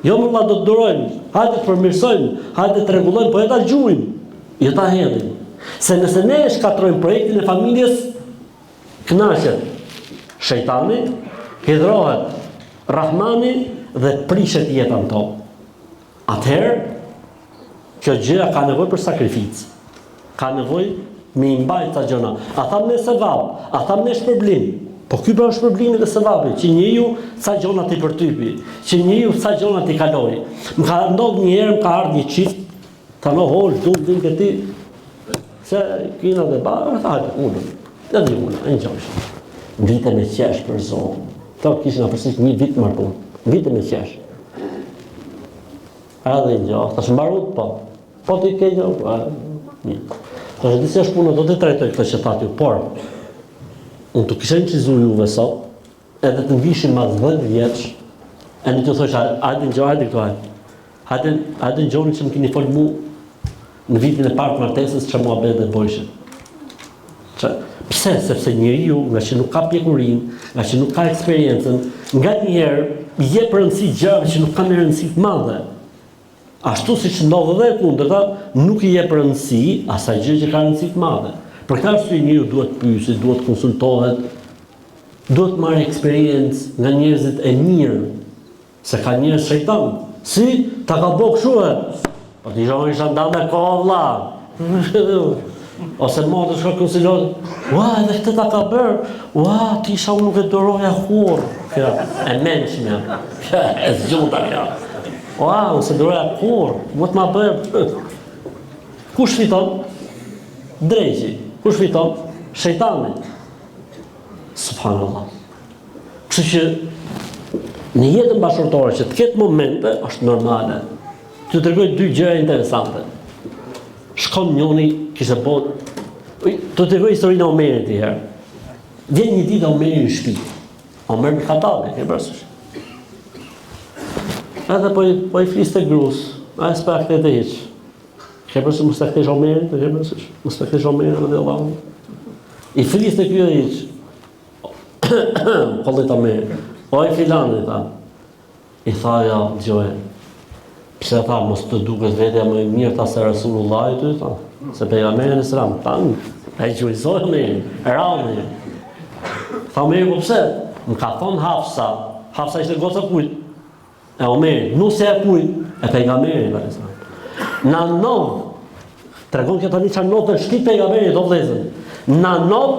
Jo më do të durojmë, hajde të përmirësojmë, hajde të rregullojmë, po e ta gjujmë. Jo ta hedhin. Se nëse ne shkatrojmë projektin e familjes, kënaqet shejtani, hidhrohet Rahmani dhe prishet jetën tonë. Atëherë, kjo gjëja ka nevojë për sakrificë. Ka nevojë me i mbajtë ta gjëna. A tham ne sevap, a tham ne shpërblim. Po ky pra është shpërblimi dhe sevapi, që njeriu sa gjëna ti përtypi, që njeriu sa gjëna ti kaloi. Më ka ndodhur një herë, më ka ardhur një çift, tano hol, vin këti, se kina dhe ba, hajde, unë, dhe di unë, e një gjosh. Vite me qesh për zonë. Ta kishin apërsit një vit marrë vite me qesh. A dhe një gjosh, ta shmbarut, po të i ke gjosh, një. Ta shë disi është punë, do të trajtoj këtë që thati, por, unë të kishen qizu juve sot, edhe të nvishin mas 10 vjeç, e në të thosh, hajde në gjoh, hajde këto hajde. Hajde në gjohën që më kini folë mu në vitin e partë martesës që mua bede dhe bojshin. Pse? Sepse njeriu, nga që nuk ka pjekurin, nga që nuk ka eksperiencën, nga njerë jep rëndësi gjërave që nuk kanë rëndësi të madhe. Ashtu si që ndodhë dhe e kundërta, nuk i jep rëndësi asaj gjë që ka rëndësi të madhe. Për këtë arsye njeriu duhet pyesi, duhet konsultohet, duhet marrë eksperiencë nga njerëzit e mirë, se ka njerëz shejtan. Si ta ka bëu kështu e? Po ti joni shanda me kohë vlla. Ose më të shkoj konsilot, ua, edhe këtë ta ka bërë, ua, ti isha unë nuk e doroja hurë. Kjo, e menshme, kjo, e zgjuta kjo. Ua, unë se doroja hurë, më të ma bërë. Kush fiton? Drejqi. Kush fiton? Shejtani. Subhanallah. Kështu që në jetën bashkërtore që të ketë momente, është normale. Të tregoj 2 gjëra interesante. Shkon njëri, kishte bot. Të tregoj historinë e Omerit një herë. Vjen një ditë Omeri në shtëpi. Omer me Khattabi, e parasysh. Edhe po i fliste gruas, ai s'pa kthehte hiç. Ke parasysh mos ta kthesh Omerin, ke parasysh? Mos ta kthesh Omerin edhe Allahu. I fliste ky hiç. Kollë ta me. O i filani, tha. I tha, ja, gjoje. Pse tha, mos të duket vetja më e mirë ta se Rasulullah ty, tha. Se pejgamberi në sëram, tan, e gjujzoj me, rallë. Tha me, po pse? Më ka thonë Hafsa ishte goca kujt. E Omeri, nuk se e kujt, e pejgamberi, na nov, tregon kjo tani çfarë notën shtit pejgamberi do vëllezër. Na nov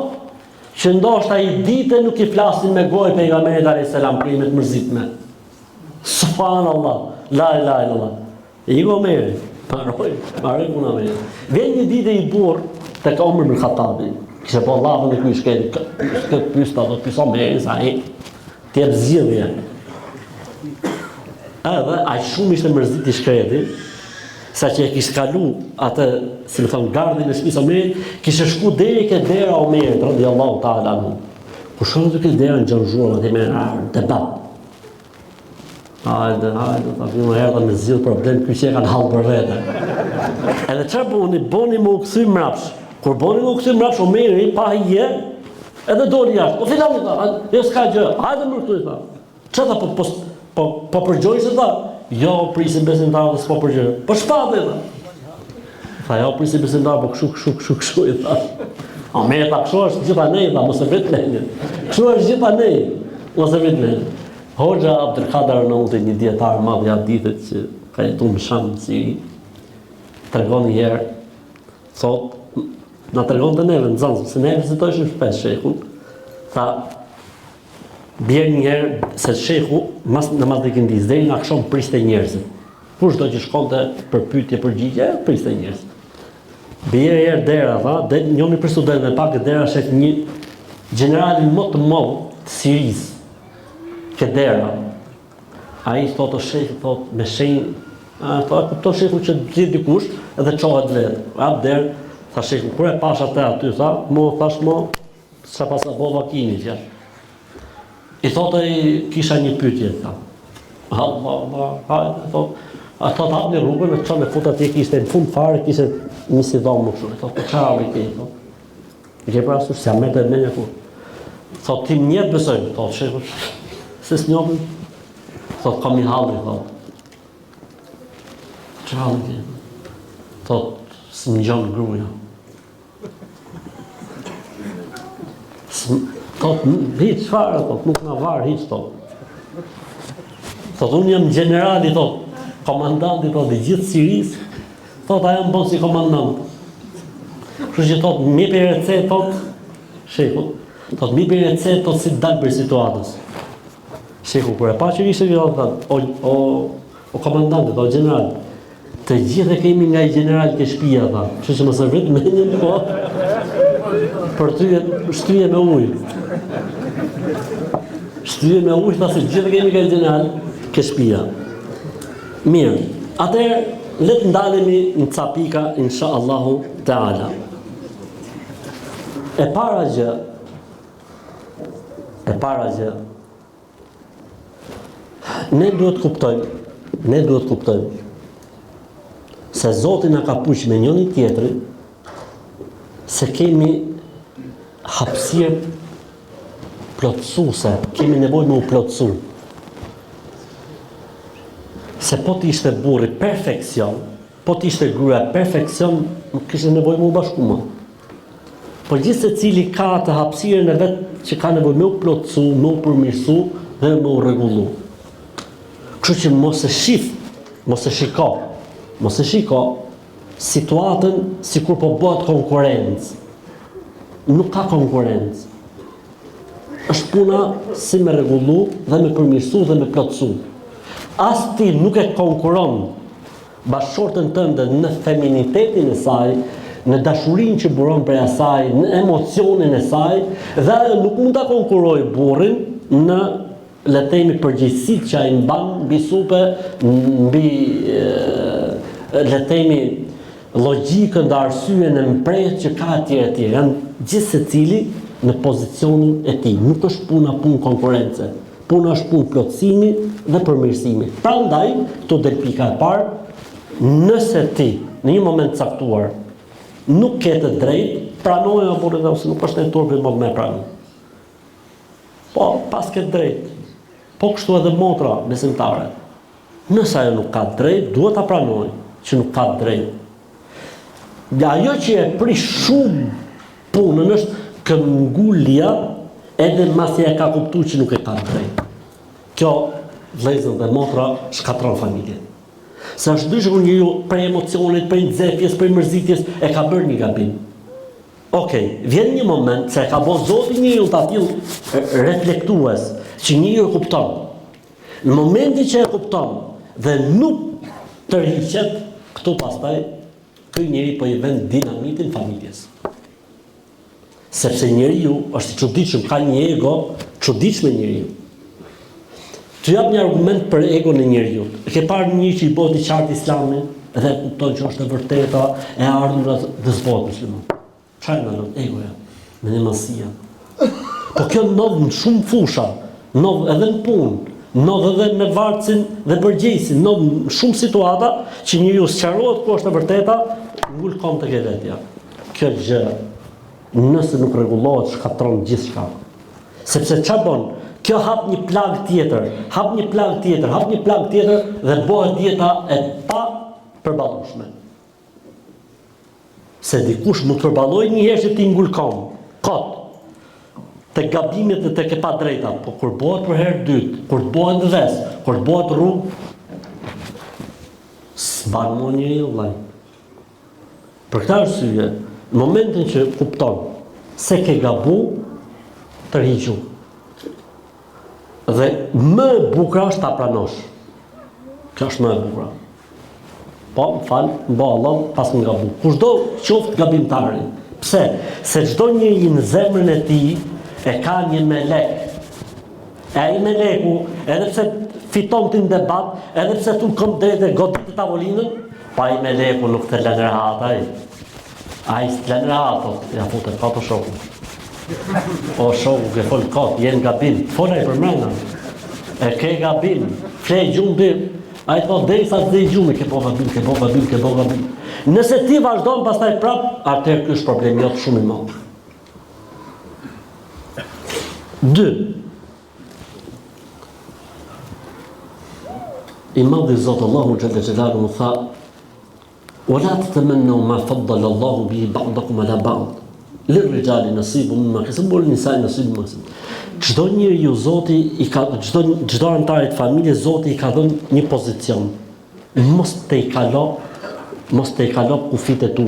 që ndoshta i dite nuk i flasin me gojë pejgamberit alayhis salam primet mërzitme. Subhanallah, la ilaha illallah. I Omeri, paroj puna me. Vjen një ditë i burr tek Omer ibn Khattabi. Kishte po lavën e ky shkel, këtë pysta do të pyes Omeri sa ai të jep zgjidhje. Edhe aq shumë ishte mërzit i shkreti, sa që e kishte kalu atë, si më thon, gardhin e shtëpisë Omerit, kishte shku deri ke dera Omerit radhiyallahu ta'ala anhu. Kur shkon te kjo dera në xhanxhuar atë me debat. Hajde, ta vimë herë me zgjidh problem, ky që e kanë hall për vete. Edhe çfarë boni më u kthy mrapsh. Kur boni më u kthy mrapsh Omeri pa hije, edhe doli jashtë. O filani tha, jo s'ka gjë. Hajde më këtu tha. Çfarë po përgjoj se tha? Jo, prisin besimtar dhe s'po përgjoj. Po shpatë tha. Tha, jo, prisin besimtar, po kshu i tha. Omeri tha, kshu është gjitha nej, tha, mos e vret lenjë. Kshu është gjitha nej, mos e vret lenjë. Hoxha Abdelkader Arnauti, një dietar madh i hadithit që ka jetuar në Sham, në Siri, tregon një herë, thot, na tregon të neve në Zanzibar, se ne vizitojshim shpesh shejkhun, tha, bjerë një herë se shejkhu në Madhikindis, deri në akşam priste njerëzit. Kushdo që shkonte për pyetje përgjigje, priste njerëzit. Bjerë një herë dera, tha, njëri për studentëve pak dera shef një generalin më të madh të Sirisë. Ke dera. Ai thotë shejkhu, thotë me shenjë, thotë kupton shejkhu që gjithë dikush edhe çohet vetë. Hap derë, tha shejkhu, kur e pash atë aty, tha, çfarë pas bova kini që. I thotë kisha një pyetje, tha. Hajde, thotë, ato të hapë një rrugën, e çon me fut atje kishte në fund fare, kishte një si dhomë më kështu. Thotë, po çfarë ke, thotë. I ke parasysh se jam edhe me një kur. Thotë, ti më jetë besoj, thotë shejkhu. Se s'njohën, thot, kam një halli, thot. Që halli ke? Thot, s'më gjonë gruja. Thot, hiç fare, thot, nuk nga varë, hiç, thot. Thot, unë jam generali, thot, komandanti, thot, i gjithë Sirisë, thot, aja më bënë si komandant. Kështu që, thot, mi për recet, thot, shekut, thot, mi për recet, thot, si dalë për situatës. Shekhu, kur e pa që ishte vjallë, o komandantit, o general, të gjithë e kemi nga i general ke shpia, tha, që që më së vrit me një po, për shtyje me ujë. Shtyje me ujë, tha, se gjithë e kemi nga i general ke shpia. Mirë, atëherë, letë ndalemi në ca pika, insha Allahu Teala. E para gjë, ne duhet kuptojmë se Zoti na ka push me njëri tjetrin se kemi hapësirë plotësuese, kemi nevojë me u plotësu. Se po të ishte burri perfekcion, po të ishte gruaja perfekcion, nuk kishte nevojë me u bashku më. Por gjithë secili ka të hapësirën e vet që ka nevojë me u plotësu, me u përmirësu dhe me u rregullu. Kështu që mos e shiko situatën sikur po bëhet konkurrencë. Nuk ka konkurrencë. Është puna si me rregullu dhe me përmirësu dhe me plotësu. As ti nuk e konkuron bashkëshortën tënde në feminitetin e saj, në dashurinë që buron prej asaj, në emocionin e saj, dhe ajo nuk mund ta konkurrojë burrin në le të themi përgjegjësitë që ai mban mbi supe, mbi le të themi logjikën dhe arsyen e mprejtë që ka etj. Janë gjithë secili në pozicionin e tij. Nuk është punë konkurrence. Puna është punë plotësimi dhe përmirësimi. Prandaj, këtu del pika e parë, nëse ti në një moment caktuar nuk ke të drejtë, pranoje apo ose nuk është e turpit më me pranë. Po, pas ke drejtë. Po kështu edhe motra besimtare. Nëse ajo nuk ka drejt, duhet ta pranoj që nuk ka drejt. Ajo që e prish shumë punën është këmbgulja edhe masi e ka kuptuar që nuk e ka drejt. Kjo vëllezër dhe motra shkatron familjen. Se është ndryshe kur njeriu prej emocionit, prej nxehjes, prej mërzitjes e ka bërë një gabim. Okej, vjen një moment se ka bërë Zoti njeriu ta tillë reflektues që njeriu e kupton. Në momentin që e kupton dhe nuk tërhiqet, këtu pastaj ky njeri po i vend dinamitin familjes. Sepse njeriu është i çuditshëm, ka një ego çuditshme njeriu. Të jap një argument për egon e njeriu. Ke parë një që i bëhet i qartë Islamin dhe kupton që është e vërteta e ardhura dhe zbohet musliman. Çfarë ndodh egoja? Mendimësia. Po kjo ndodh në shumë fusha, ndodh edhe në punë, ndodh edhe me varcin dhe përgjegjësin, ndodh në shumë situata që njeriu sqarohet ku është e vërteta, ngul kom tek vetja. Kjo gjë, nëse nuk rregullohet, shkatron gjithçka. Sepse çfarë bën? Kjo hap një plag tjetër, hap një plag tjetër dhe bëhet dieta e pa përballueshme. Se dikush mund të përballojë një herë që ti ngul kom, kot, te gabimet dhe te ke pa drejta, po kur bëhet për herë dytë, kur të bëhet dhes, kur të bëhet rrugë, s'ban më njëri vllai. Për këtë arsye, në momentin që kupton se ke gabu, tërhiqu. Dhe më e bukur është ta pranosh. Kjo është më e bukur. Po, më Allah pas më gabu. Kushdo qoftë gabimtari. Pse? Se çdo njeri në zemrën e tij e ka një melek. E ai meleku, edhe pse fiton ti në debat, edhe pse tu kom drejtë godit të tavolinën, pa ai meleku nuk të lën rahat ai. Ai s'lën rahat, ja futet ka të shoku. O shoku ke fol kot, jenë gabim. Folaj për mrena. E ke gabim. Flej gjumë dhe, a i thot derisa të dhe gjumë, ke po gabim. Nëse ti vazhdon pastaj prap, atëherë ky është problemi jot shumë i madh. 2. I madhi Zotë Allahu xhalla xhelalu më tha: "Wala tatamannu ma faddala Allahu bihi ba'dakum ala ba'd." Lirrijali nasibun mimma kasabu walin-nisa'i nasibun mimma kasabun. Çdo njeriu Zoti i ka çdo antar i familjes Zoti i ka dhënë një pozicion. Mos te i kalo kufit e tu.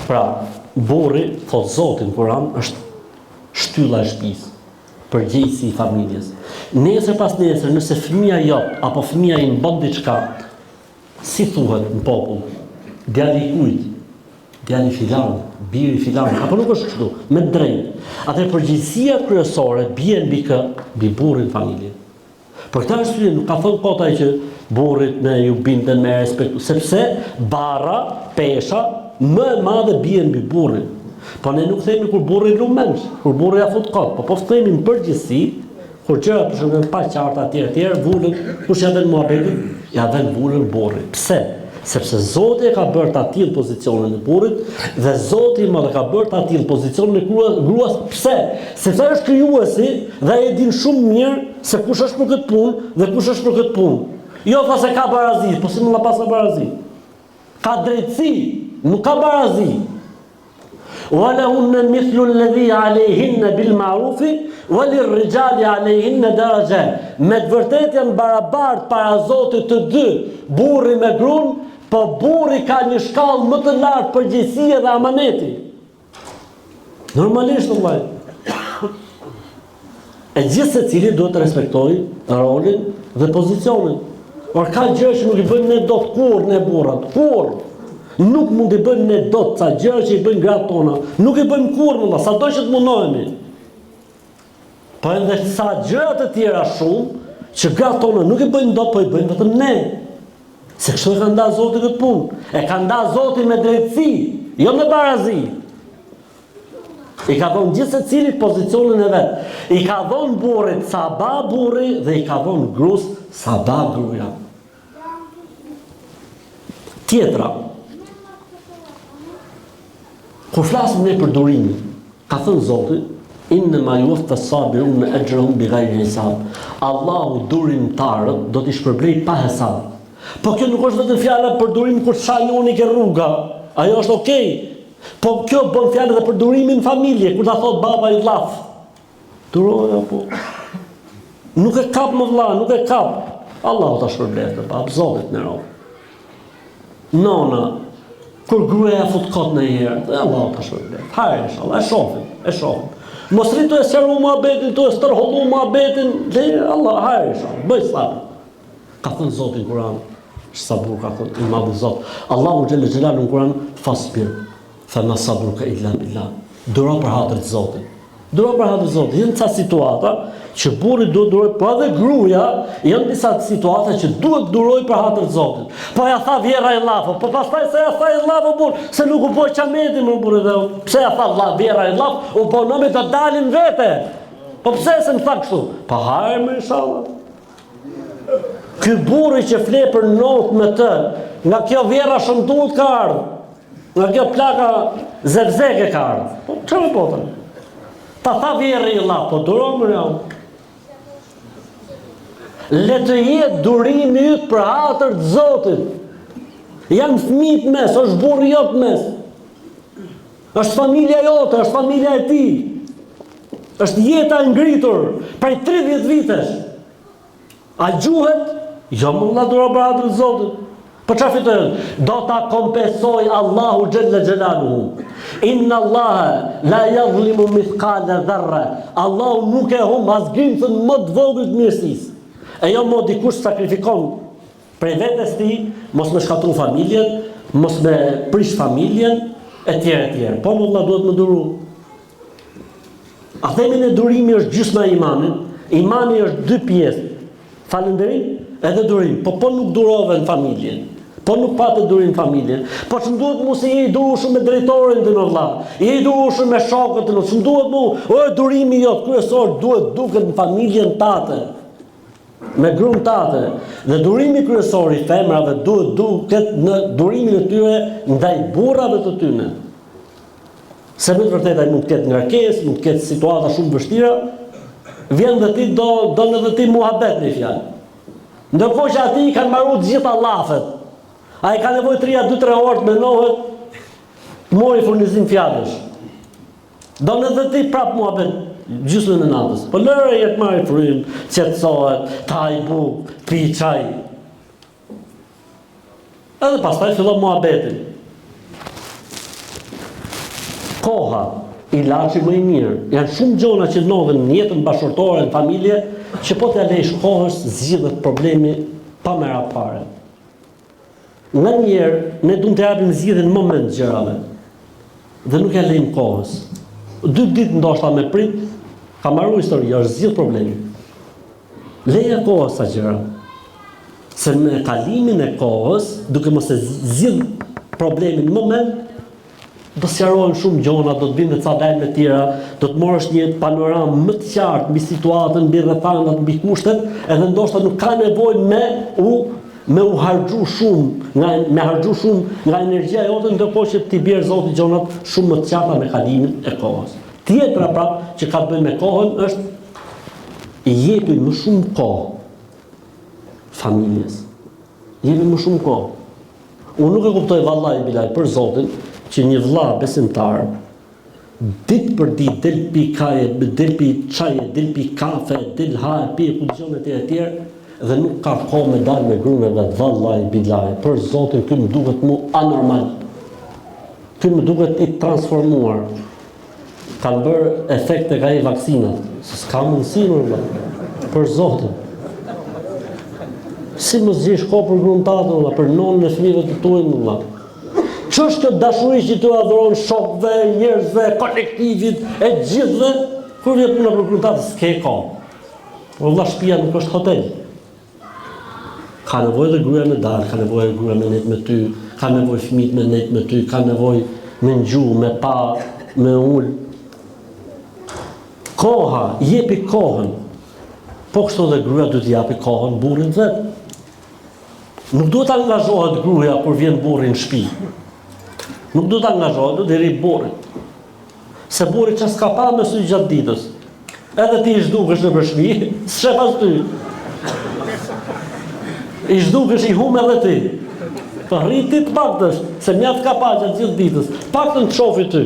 Pra, burri, thot Zoti në Kur'an, është shtylla e shtëpisë, përgjegjësi i familjes. Nesër pas nesër, nëse fëmia jot apo fëmia i bën diçka, si thuhet në popull, djali i kujt? Djali filan, biri filan, apo nuk është kështu, me drejt. Atëherë përgjegjësia kryesore bie mbi burrin familje. Për këtë arsye nuk ka thënë kot ai që burrit ne ju binden me respekt, sepse barra, pesha më e madhe bie mbi burrin. Po ne nuk themi kur burri lumenç, kur burri ja fut kot, po themi në përgjithësi, kur gjëra për shembull pa qarta etj, vullën, kush ja vën muhabetin, ja vën vullën burrit. Pse? Sepse Zoti e ka bërë ta tillë pozicionin e burrit dhe Zoti më ka bërë ta tillë pozicionin e gruas. Pse? Sepse ai është krijuesi dhe ai e din shumë mirë se kush është për këtë punë dhe kush është për këtë punë. Jo thos se ka barazi, po si mund ta pasë barazi? Ka drejtësi, nuk ka barazi. وَلَهُنَّ مِثْلُ الَّذِي عَلَيْهِنَّ بِالْمَعْرُوفِ وَلِلرِّجَالِ عَلَيْهِنَّ دَرَجَةٌ. Me të vërtetë janë barabartë para Zotit të dy, burri me gruan, po burri ka një shkallë më të lartë përgjegjësie dhe amaneti. Normalisht vëllai. E gjithë secili duhet të respektojë rolin dhe pozicionin. Por ka gjëra që nuk i bëjnë ne dot kurrë ne burrat, kurrë. Nuk mund të bëjmë ne dot ca gjëra që i bëjnë gratë tona. Nuk i bëjmë kurrë valla, sado që të mundohemi. Po edhe sa gjëra të tjera shumë që gratë tona nuk i bëjnë dot, po i bëjnë vetëm ne. Se kështu e ka nda Zoti këtë punë. E ka nda Zoti me drejtësi, jo me barazi. I ka dhënë gjithë secilit pozicionin e vet. I ka dhënë burrit sa ba burri dhe i ka dhënë gruas sa ba gruaja. Tjetra. Kur flasim ne për durimin, ka thënë Zoti, Innema yuwaffa as-sabiruna ajrahum bighayri hisab. Allahu durimtarët do t'i shpërblej pa hesab. Po kjo nuk është vetëm fjala për durim kur shajoni ke rruga. Ajo është okay. Po kjo bën fjalë edhe për durimin në familje, kur ta thot baba i llaf. Duroja po. Nuk e kap më vlla, nuk e kap. Allahu ta shpërblet, pa Zotit në rrugë. Nona, kur gruaja fut kot në herë, Allahu ta shpërblet. Hajde inshallah, e shohim. Mos rritu e sqaru muhabetin, tu e stërhollu muhabetin, Allah, hajde inshallah, bëj sabër. Ka thënë Zoti në Kur'an, sabur ka thënë i madh Zot. Allahu xhelle xhelalu në Kur'an fasbir, fa ma sabruka illa billah. Duro për hatër të Zotit. Duro për hatër të Zotit. Janë ca situata që burri duhet duroj, po edhe gruaja, janë disa situata që duhet duroj për hatër të Zotit. Po ja tha vjera i llafë, po pastaj se ja tha i llafë burr, se nuk u bë çameti më burri dhe pse ja tha vlla vjera i llafë, u po nëmi të dalin vete. Po pse se më tha kështu? Pa hajër më inshallah. Ky burri që fle për not me të, nga kjo vjera shëmtull ka ardhur. Nga kjo plaka zevzeke ka ardhur. Po çfarë po thon? Ta tha vjera i llafë, po duro më ja. Le të jetë durimi yt për hatër të Zotit. Janë fëmijët mes, është burri jot mes. Është familja jote, është familja e tij. Është jeta e ngritur prej 30 vitesh. A gjuhet? Jo më valla duro për hatër të Zotit. Po çfarë fitojnë? Do ta kompensoj Allahu xhella xhelaluhu. Inna Allaha la yadhlimu mithqala dharra. Allahu nuk e humb as grimcën më të vogël të mirësisë. E jo mo dikush sakrifikon prej vetes ti, mos me shkatru familjen, mos me prish familjen, etj. Po më valla duhet më duru. A themin e durimi është gjysma e imanit. Imani është 2 pjesë. Falënderim edhe durim. Po nuk durove në familjen. Po nuk patë durim familjen. Po që më duhet mu se je i durushëm me drejtorin të në vlla. Je i durushëm me shokët të në. Që më duhet mu, durimi jot kryesor duhet duket në familjen tate. Me gruan tate. Dhe durimi kryesor i femrave duhet duket në durimin e tyre ndaj burrave të tyre. Se me të vërtetë ai mund të ketë ngarkesë, mund të ketë situata shumë vështira, vjen dhe ti do në dhe ti muhabet në fjalë. Ndërkohë që ati i kanë marrë të gjitha llafet. A i ka nevojë 2-3 orë të menohet, të mori furnizim fjallësh. Do në dhe ti prap muhabet gjysmën e natës. Po lëre jetë marrë frym, qetësohet, ta i buk, pi çaj. Edhe pastaj fillon muhabetin. Koha, ilaçi më i mirë. Janë shumë gjona që ndodhen në jetën bashkëtorë, në familje, që po t'ja lejsh kohës zgjidhet problemi pa merr fare. Nga njerë, ne duhet të japim zgjidhjen në moment gjërave. Dhe nuk ja lejmë kohës. 2 ditë ndoshta me prit, ka marrë histori, është zgjidh problemi. Leja kohës sa gjëra. Se me kalimin e kohës, duke mos e zgjidh problemin në moment, do sqarohen shumë gjona, do të vinë ca lajme të tjera, do të marrësh një panoramë më të qartë mbi situatën, mbi rrethanat, mbi kushtet, edhe ndoshta nuk ka nevojë me u harxhu shumë nga energjia jote, ndërkohë që ti bjerë Zoti gjonat shumë më të qarta me kalimin e kohës. Tjetra prap që ka të bëjë me kohën është i jepi më shumë kohë familjes. Jepi më shumë kohë. Unë nuk e kuptoj vallahi bilaj për Zotin që një vlla besimtar ditë për ditë del pi kaje, del pi çaje, del pi kafe, del haj, pi kullëzionet e tjerë dhe nuk ka kohë me dalë me gruën dhe vallahi bilaj për Zotin ky më duket mu anormal. Ky më duket i transformuar. Kanë bërë efekte ka i vaksinat. S'ka mundësi më për Zotin. Si më zgjesh kohë për gruën tatë, për nonën e fëmijëve të tuaj më. Ç'është kjo dashuri që tu adhuron shokëve, njerëzve, kolektivit, e gjithëve, kur vjen puna për gruën tatë s'ke kohë. Po valla shtëpia nuk është hotel. Ka nevojë dhe gruaja me dalë, ka nevojë gruaja me net me ty, ka nevojë fëmijët me net me ty, ka nevojë me ngjuh, me pa, me ul. Koha, jepi kohën. Po kështu dhe gruaja duhet japi kohën burrit vet. Nuk duhet të angazhohet gruaja kur vjen burri në shtëpi. Nuk duhet të angazhohet, duhet të rri burrin. Se burri që s'ka pa me sy gjatë ditës. Edhe ti i zhdukesh në përshpi, s'shef as ty. I zhdukesh i hum edhe ti. Po rrit ti të paktësh, se mjaft ka pa gjatë gjithë ditës. Paktën të shofi ty.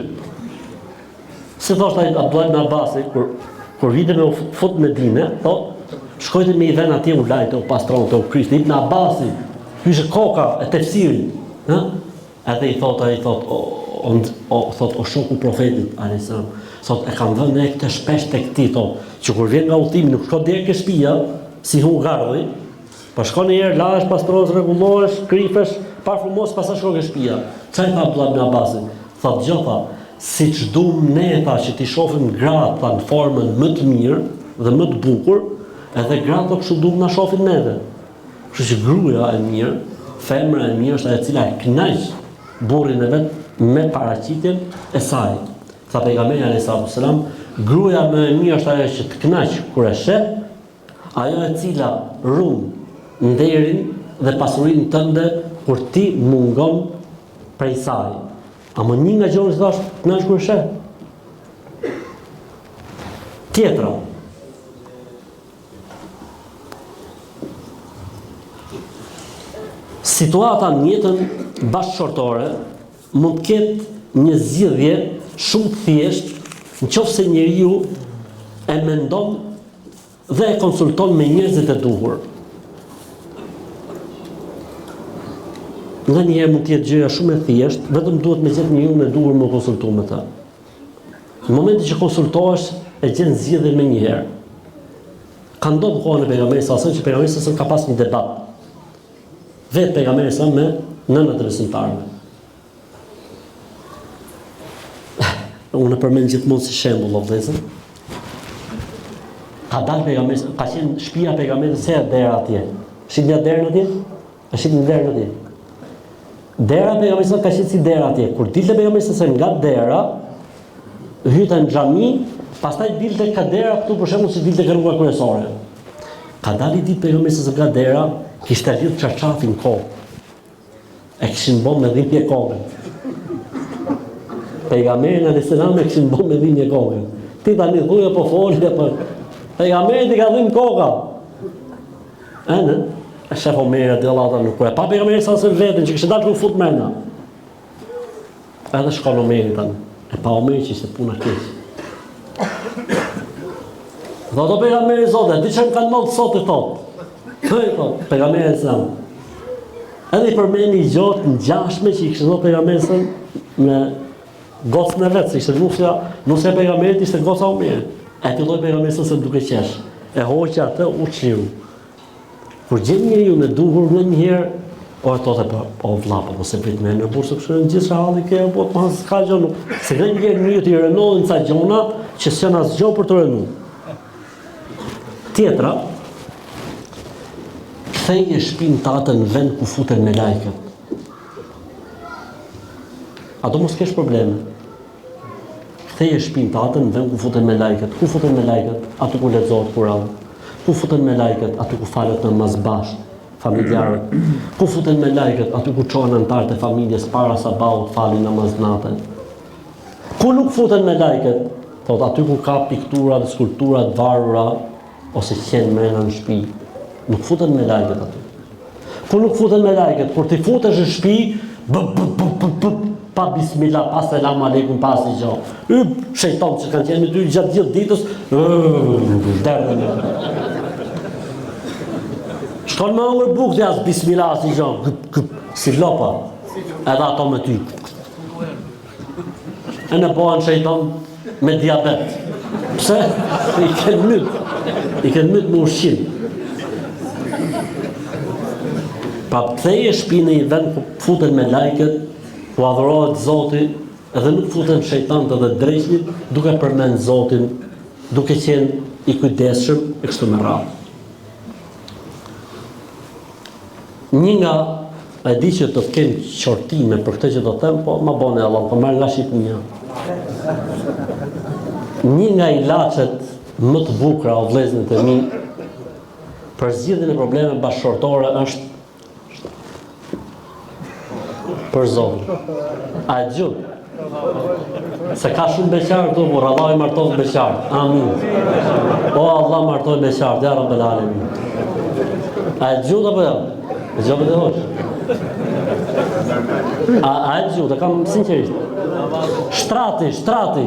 Se thosht ai Abdullah ibn Abbasi, kur vite me u fut në Medinë, thot, shkojte me i dhen atje u lajte, u pastronte, u kryste. Ibn Abbasi, kishte koka e tefsirit, ë? Edhe i thot o shoku profetit, alayhisalam, thot e kanë dhënë këtë shpesh tek ti, thot, që kur vjen nga udhimi nuk shkon deri ke shtëpia, si hungardhi, po shkon një herë, lahesh, pastrohesh, rregullohesh, krifesh, parfumos, pastaj shkon ke shtëpia. Çfarë tha Abdullah ibn Abbasi? Thot gjota, siç duam ne tha që ti shohim gratë në formën më të mirë dhe më të bukur, edhe gratë kështu duam na shohin neve. Kështu që gruaja e mirë, femra e mirë është ajo e cila e kënaq burrin e vet me paraqitjen e saj. Tha pejgamberi alayhis salam, gruaja më e mirë është ajo që të kënaq kur e sheh, ajo e cila ruan nderin dhe pasurinë tënde kur ti mungon prej saj. Ama një nga gjërat që thash, kënaq kur e sheh. Tjetra. Situata në jetën bashkëshortore mund të ketë një zgjidhje shumë të thjeshtë nëse njeriu e mendon dhe e konsulton me njerëzit e duhur. Nga njerë mund tjetë gjëja shumë e thjesht, vetëm duhet me gjetë njeriu e duhur me konsultu me ta. Në momentin që konsultohesh e gjen zgjidhjen me njëherë. Ka ndodhur kohën e pejgamberit sa që pejgamberi sa ka pas një debat. Vetë pejgamberi sa me nënat e besimtarëve. Unë përmend gjithmonë si shembull o vëllezër. Ka dalë pejgamberi, ka qenë shtëpia e pejgamberit se dera atje. Shihni derën atje? A shihni derën atje? Dera e pejgamberit ka qenë si dera atje. Kur dilte pejgamberi se nga dera, hyte në xhami, pastaj dilte ka dera këtu për shembull si dilte ka rruga kryesore. Ka dalë ditë pejgamberi se nga dera, kishte lidh çarçafin kohë. E kishin bën me dhimbje kokën. Pejgamberi alayhis salam e kishin bën me dhimbje kokën. Ti tani thuaj po folje po. Pejgamberi i ka dhimbë koka. Ënë? Shef Omer radiallahu anhu kur e pa pejgamberin sa se vetën që kishte dalë ku fut menda. Edhe shkon Omeri tani. E pa Omeri që ishte puna keq. Dhe do pejgamberi zote, di çfarë kanë ndodhur sot e thot. Thot pejgamberi sa. Edhe i përmendi gjatë ngjashme që i kishte thënë pejgamberi me gocën e vet, se ishte nusja e pejgamberit ishte goca Omer. E filloi pejgamberi se duke qesh. E hoqi atë u çliu. Kur gjen njeriu në duhur në një herë, o thotë po vlla, po mos e prit më në bursë kështu në gjithë halli ke, po të mos ka gjë nuk. Se në një herë njeriu të rënollin ca gjona që s'janë asgjë për të rënuar. Tjetra, ktheje shpinën tatë në vend ku futen me lajket. A do mos kesh probleme? Ktheje shpinën tatë në vend ku futen me lajket. Ku futen me lajket? Aty ku lexohet Kurani. Ku futen me lajket? Aty ku falet namaz bashkë, familjarët. Ku futen me lajket? Aty ku çohen anëtarët e familjes para sabahut falin namaz natën. Ku nuk futen me lajket? Thot aty ku ka piktura dhe skulptura të varura ose qenë mrena në shtëpi. Nuk futen me lajket aty. Ku nuk futen me lajket? Kur ti futesh në shtëpi, pa bismillah, pa selam aleikum, pa asgjë. Shejton që kanë qenë me ty gjatë gjithë ditës, derdhen. Shkon me ongër bukë dhe as bismillah asgjë, si lopa. Edhe ato me ty. E në bëhen shejton me diabet. Pse? I kanë myt me ushqim. Pa ktheje shpinën në vend ku futen me lajket, ku adhurohet Zoti, edhe nuk futen shejtanët edhe drejtnit, duke përmend Zotin, duke qenë i kujdesshëm e kështu me radhë. Një nga e di që do të kem qortime për këtë që do të them, po ma bone Allah, po marr nga Shqipënia. Një nga ilaçet më të bukura o vëllezërit e mi për zgjidhjen e problemeve bashkëshortore është për Zotin. A e dëgjoj? Se ka shumë beqarë këtu, por Allah i martohet beqarë. Amin. O Allah martohet beqarë, ja Rabbel Alamin. A e gjuhë apo jo? E gjuhë për të hosh? A e gjuhë, të kam sinqerisht. Shtrati.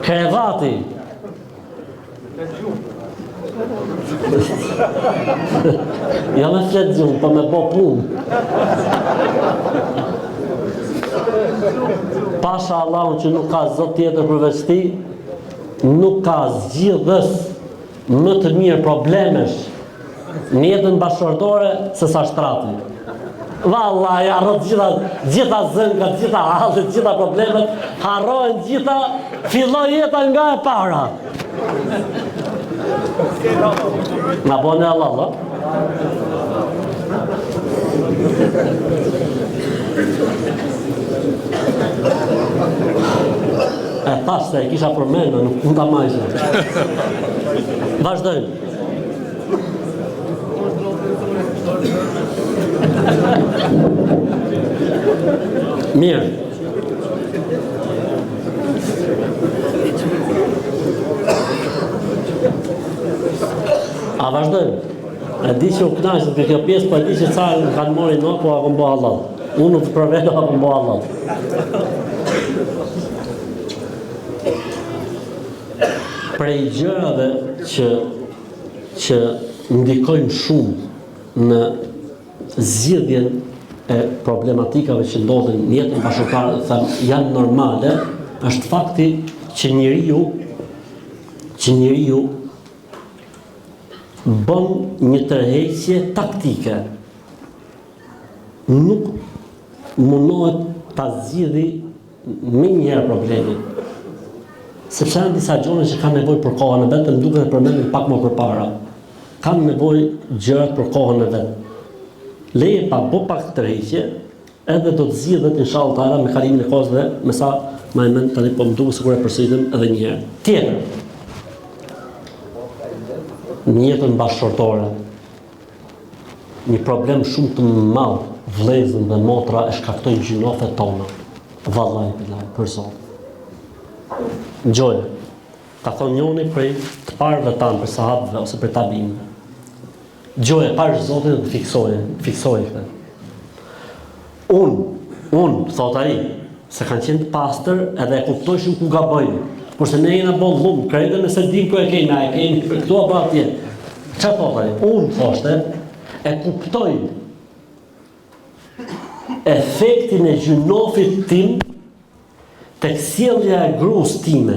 Krevati. Ja me fletë gjuhë, pa me bo punë. Pasha Allahun që nuk ka zot tjetër përveç ti, nuk ka zgjidhës më të mirë problemesh në jetën bashkëtorë se sa shtrati. Valla, ja rrët gjitha zënkat, gjitha hallet, gjitha problemet, harrojnë gjitha, filloj jeta nga e para. Na bone Allah, la? E thash se e kisha përmendë, nuk mund ta majshë. Vazhdojmë. Mirë. A vazhdojmë? E di që u knaqë për kjo pjesë, po e di që carë në kanë mori në, po ako mbo Allah. Unë nuk të përvedo ako mbo Allah. Prej gjërave që ndikojnë shumë në zgjidhjen e problematikave që ndodhin në jetën bashkëtorë, janë normale, është fakti që njeriu bën një tërheqje taktike. Nuk mundohet ta zgjidhë me njëherë problemin. Sepse janë disa gjëra që kanë nevojë për kohën e vet, më duket e përmendim pak më përpara. Kanë nevojë gjërat për kohën e vet. Leje pak tërheqje, edhe do të zgjidhet inshallah taala me kalimin e kohës dhe me sa më e mend tani po më duket sikur e përsëritem edhe një herë. Tjetër. Në jetën bashkëtorë, një problem shumë të madh, vëllezër dhe motra e shkaktojnë gjinofet tona. Vallahi billahi, për Zot. Gjoja, ka thonë njëri prej të parëve tanë, për sahabëve ose për tabinëve. Gjoja, parë Zotin dhe fiksoje këtë. Unë, thot ai, se kanë qenë të pastër edhe e kuptojshim ku gabojnë. Kurse ne jena bo dhumë, krejtë nëse dim ku e kejna, e kejnë për këtu apo atje. Që thot ai? Unë, thoshte, e kuptoj efektin e gjynofit tim tek sjellja e gruas time.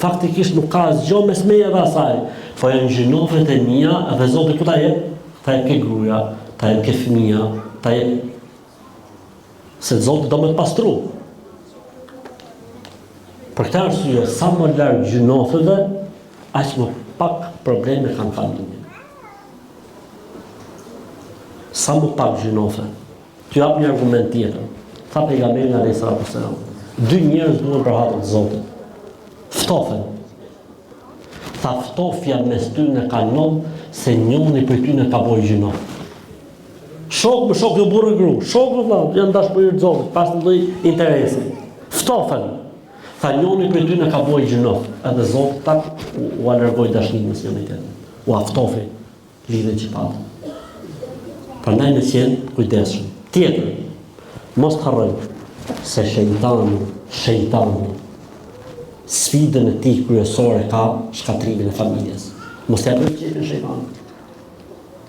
Faktikisht nuk ka asgjë mes meje dhe asaj, po janë gjynofet e mia dhe Zoti ku ta jep? Ta jep ke gruaja, ta jep ke fëmia, ta jep se Zoti do më të pastru. Për këtë arsye, sa më larg gjynofeve, aq më pak probleme kanë familjen. Sa më pak gjynofe. T'ju jap një argument tjetër. Tha pejgamberi alayhis salam, 2 njerëz duhen për hatër të Zotit. Ftofen. Tha ftofja mes tyre ka nom se njëri prej tyre ka bërë gjinof. Shok me shok, jo burrë gru. Shok me vëlla, janë dashuri të Zotit, pas ndonjë interesi. Ftofen. Tha njëri prej tyre ka bërë gjinof, edhe Zoti ta u alargoi dashninë mes njëri tjetrit. U aftofi lidhjen që patën. Prandaj ne jemi kujdesshëm. Tjetër, mos të harrojmë se shejtani sfidën e tij kryesore ka shkatrimin e familjes. Mos ja bëj çfarë shejtani.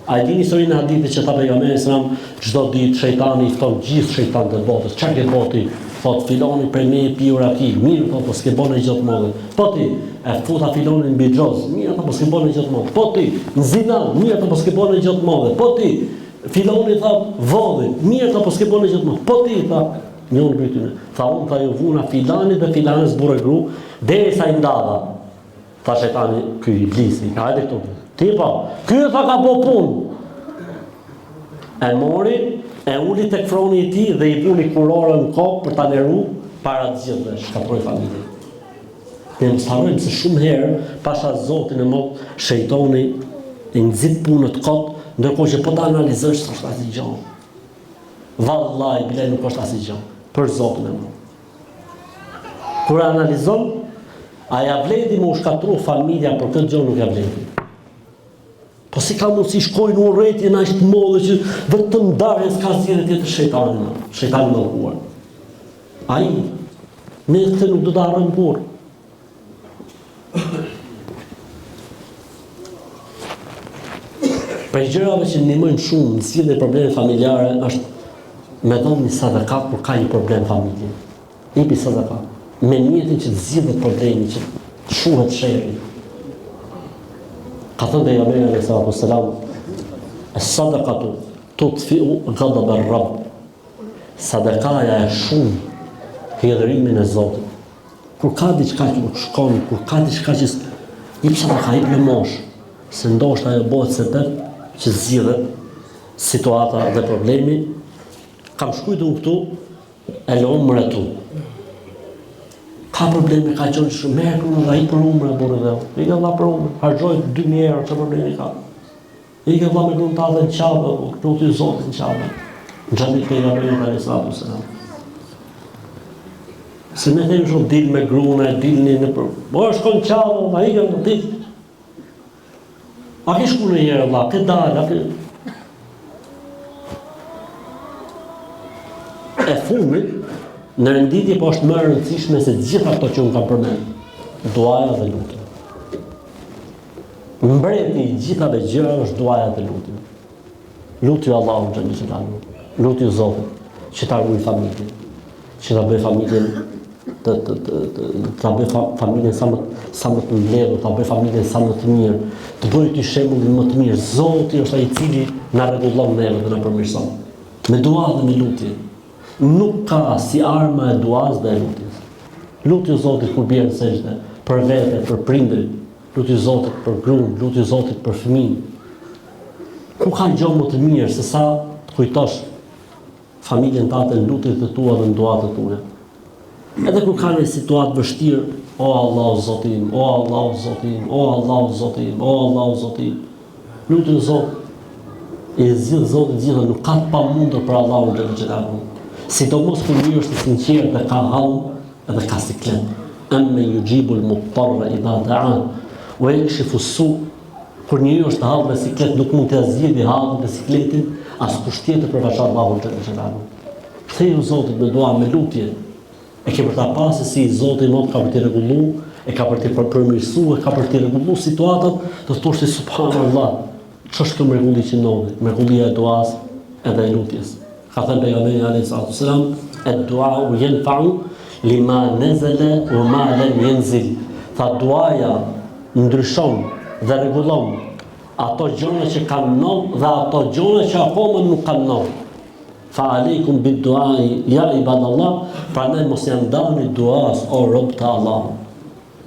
A e dini historinë e hadithit që tha pejgamberi sallallahu alajhi wasallam, çdo ditë shejtani i fton gjithë shejtanët e botës. Çfarë ke boti? Thot filoni për me piura ki, mirë po s'ke bën gjë modë. Po ti e futa filonin mbi xhoz, mirë po s'ke bën gjë modë. Po ti në zina, mirë po s'ke bën gjë modë. Po ti filoni tha vodhi, mirë po s'ke bën gjë modë. Po ti tha njëri prej tyre. Tha unë tha ju vuna filanit dhe filanës burrë gru, derisa i ndava. Tha shejtani, ky iblisi, hajde këtu. Ti po, ky tha ka bo punë. E mori, e uli tek froni i tij dhe i puni kurorën në kokë për ta leru para të gjithëve, shkatroi familjen. Ne mos harrojmë se shumë herë pasha Zotin e mod shejtoni e nxit punët kot, ndërkohë që po ta analizosh s'është asnjë gjë. Vallahi, bile nuk është asgjë. Për Zotin e madh. Kur analizon, a ja vledi më u shkatru familja për këtë gjë nuk ja vledi. Po si ka mundësi shkojnë në urrëtie na është mollë që vetëm darje s'ka zgjedhje tjetër shejtani më huar. Ai ne këtë nuk do ta harrojmë kurrë. Për gjërave që ndihmojnë shumë në zgjidhje probleme familjare është me dhënë një sadaka kur ka një problem familje. Jepi sadaka me niyetin që të zgjidhet problemi, që të shuhet sherri. Ka thënë pejgamberi alayhi salatu wassalam, as-sadaqatu tudfi'u ghadab ar-rabb. Sadakaja e shumë hidhërimin e Zotit. Kur ka diçka që nuk shkon, kur ka diçka që jep sadaka, jep lëmosh, se ndoshta ajo bëhet sebeb që zgjidhet situata dhe problemi. Kam shkujtu këtu e lë umratu. Ka probleme, ka qenë shumë merr punë ai për umrë burrë dhe. I ka dha për umrë, harxhoi 2000 euro, çfarë problemi ka? I ka dha me gruntallën në Qabe, luti Zotin në Qabe. Xhamit pejgamberit alayhi salatu wasalam. Se ne themi shumë dil me grunë, dilni në për. Po shkon në Qabe, ai ka dil. A ke shku në herë valla, ke dalë, e fundit në renditje po është më e rëndësishme se gjitha ato që unë kam përmend. Duaja dhe lutja. Mbreti i gjithave gjërave është duaja dhe lutja. Lutju Allahun xhallahu xhelalu. Lutju Zotit që ta ruaj familjen, që ta bëj familjen ta bëj familjen sa më të mbledhur, ta bëj familjen sa më të mirë, të bëj ty shembullin më të mirë. Zoti është ai i cili na rregullon neve dhe na përmirëson. Me dua dhe me lutje. Nuk ka si arma e duas dhe e lutjes. Lutju Zotit kur bie në sejdë, për vete, për prindërit, lutju Zotit për gruan, lutju Zotit për fëmijë. Ku ka gjë më të mirë se sa të kujtosh familjen tënde në lutjet e tua dhe në duat e tua. Edhe kur ka një situatë vështirë, o Allahu Zoti im, o Allahu Zoti im, o Allahu Zoti im, o Allahu Zoti im. Lutju Zotit, e zgjidh Zoti gjithë, nuk ka të pamundur për Allahun xhallahu. Sidomos kur njëri është i sinqert dhe ka hall edhe ka siklet. Amma yujibu al-muttarra idha da'a wa yakshifu as-su'. Kur njëri është hall dhe siklet nuk mund të zgjidhë hallin dhe sikletin askush tjetër përveç Allahut xhallahu. Ktheu Zotit me dua, me lutje. E ke për ta pasë si Zoti më ka për të rregulluar, e ka për të përmirësuar, ka për të rregulluar situatat, do të thosh subhanallahu. Ç'është kjo mrekulli që ndodhi? Mrekullia e duas edhe e lutjes. Ka thënë pejgamberi alayhi salatu wasalam, ad-du'a yanfa'u lima nazala wa ma lam yanzil. Tha duaja ndryshon dhe rregullon ato gjëra që kanë ndodhur dhe ato gjëra që akoma nuk kanë ndodhur. Fa aleikum bid-du'a ya ibadallah, prandaj mos ja ndani duas o rob të Allahut.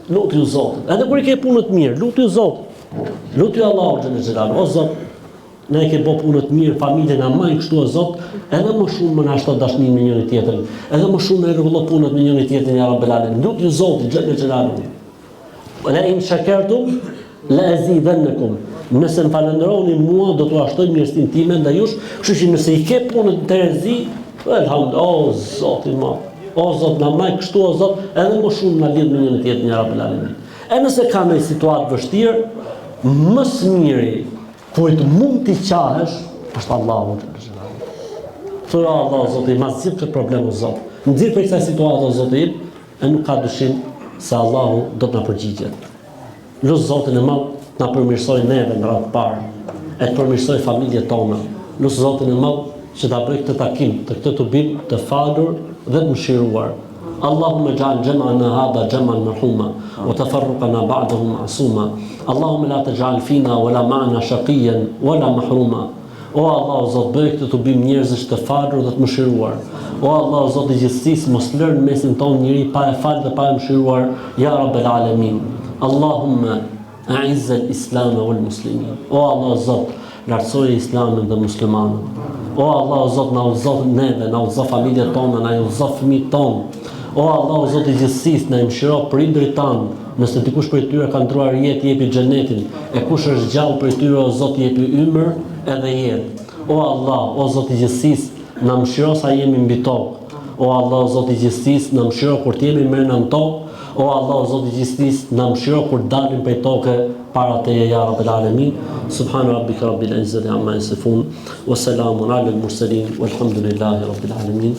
Lutju Zotit. Edhe kur i ke punë të mirë, lutju Zotit. Lutju Allahut xhallahu. O Zot, ne ke bë punë të mirë, familjen na maj kështu o Zot, edhe më shumë më na shto dashnin me njëri tjetrin. Edhe më shumë e rregullon punët me njëri tjetrin ya Rabbel Alamin. Lutju Zotit xhallahu. Wala in shakartum la azidannakum. Nëse më falenderoni mua, do t'u ashtoj mirësinë time ndaj jush, kështu që nëse i ke punën të rrezi, elhamdulillah, o Zoti i madh. O Zot, na maj kështu o Zot, edhe më shumë na lidh me njëri tjetrin ya Rabbel Alamin. E nëse ka një situatë vështirë, më së miri kujt mund t'i qahesh është Allahu xhallahu. Thoya Allah Zoti, ma zgjidh këtë problem o Zot. Nxjerr prej kësaj situate o Zoti, e nuk ka dyshim se Allahu do të na përgjigjet. Lut Zotin e madh na përmirësoj neve në radhë parë, e të përmirësoj familjet tona. Lut Zotin e madh që ta bëj këtë takim, këtë tubim të falur dhe të mëshiruar. اللهم اجعل جمعنا هذا جمعا مرحوما وتفرقنا بعده معصوما اللهم لا تجعل فينا ولا معنا شقيا ولا محروما. O Allah, o Zot, bëj këtë tubim njerëzish të falur dhe të mëshiruar. O Allah, o Zot i gjithësisë, mos lër në mesin tonë njëri pa e falë dhe pa e mëshiruar, ya Rabbel Alamin. Allahumma a'izz al-islam wal muslimin. O Allah, o Zot, lartësoje Islamin dhe muslimanët. O Allah, o Zot, na udhëzo neve, na udhëzo familjet tona, na udhëzo fëmijët tonë. O Allah, o Zot i gjithësisë, na mëshiro prindërit tanë. Nëse dikush prej tyre ka ndruar jetë, jepi xhenetin. E kush është gjallë prej tyre, o Zot, jepi ymër edhe jetë. O Allah, o Zot i gjithësisë, na mëshiro sa jemi mbi tokë. O Allah, Zoti i gjithësisë, na mëshiro kur të jemi mbrenda në tokë. O Allah, Zoti i gjithësisë, na mëshiro kur dalim prej tokë para teje ya Rabbel Alamin. Subhana rabbika rabbil izzati amma yasifun wa salamun alal mursalin walhamdulillahi rabbil alamin.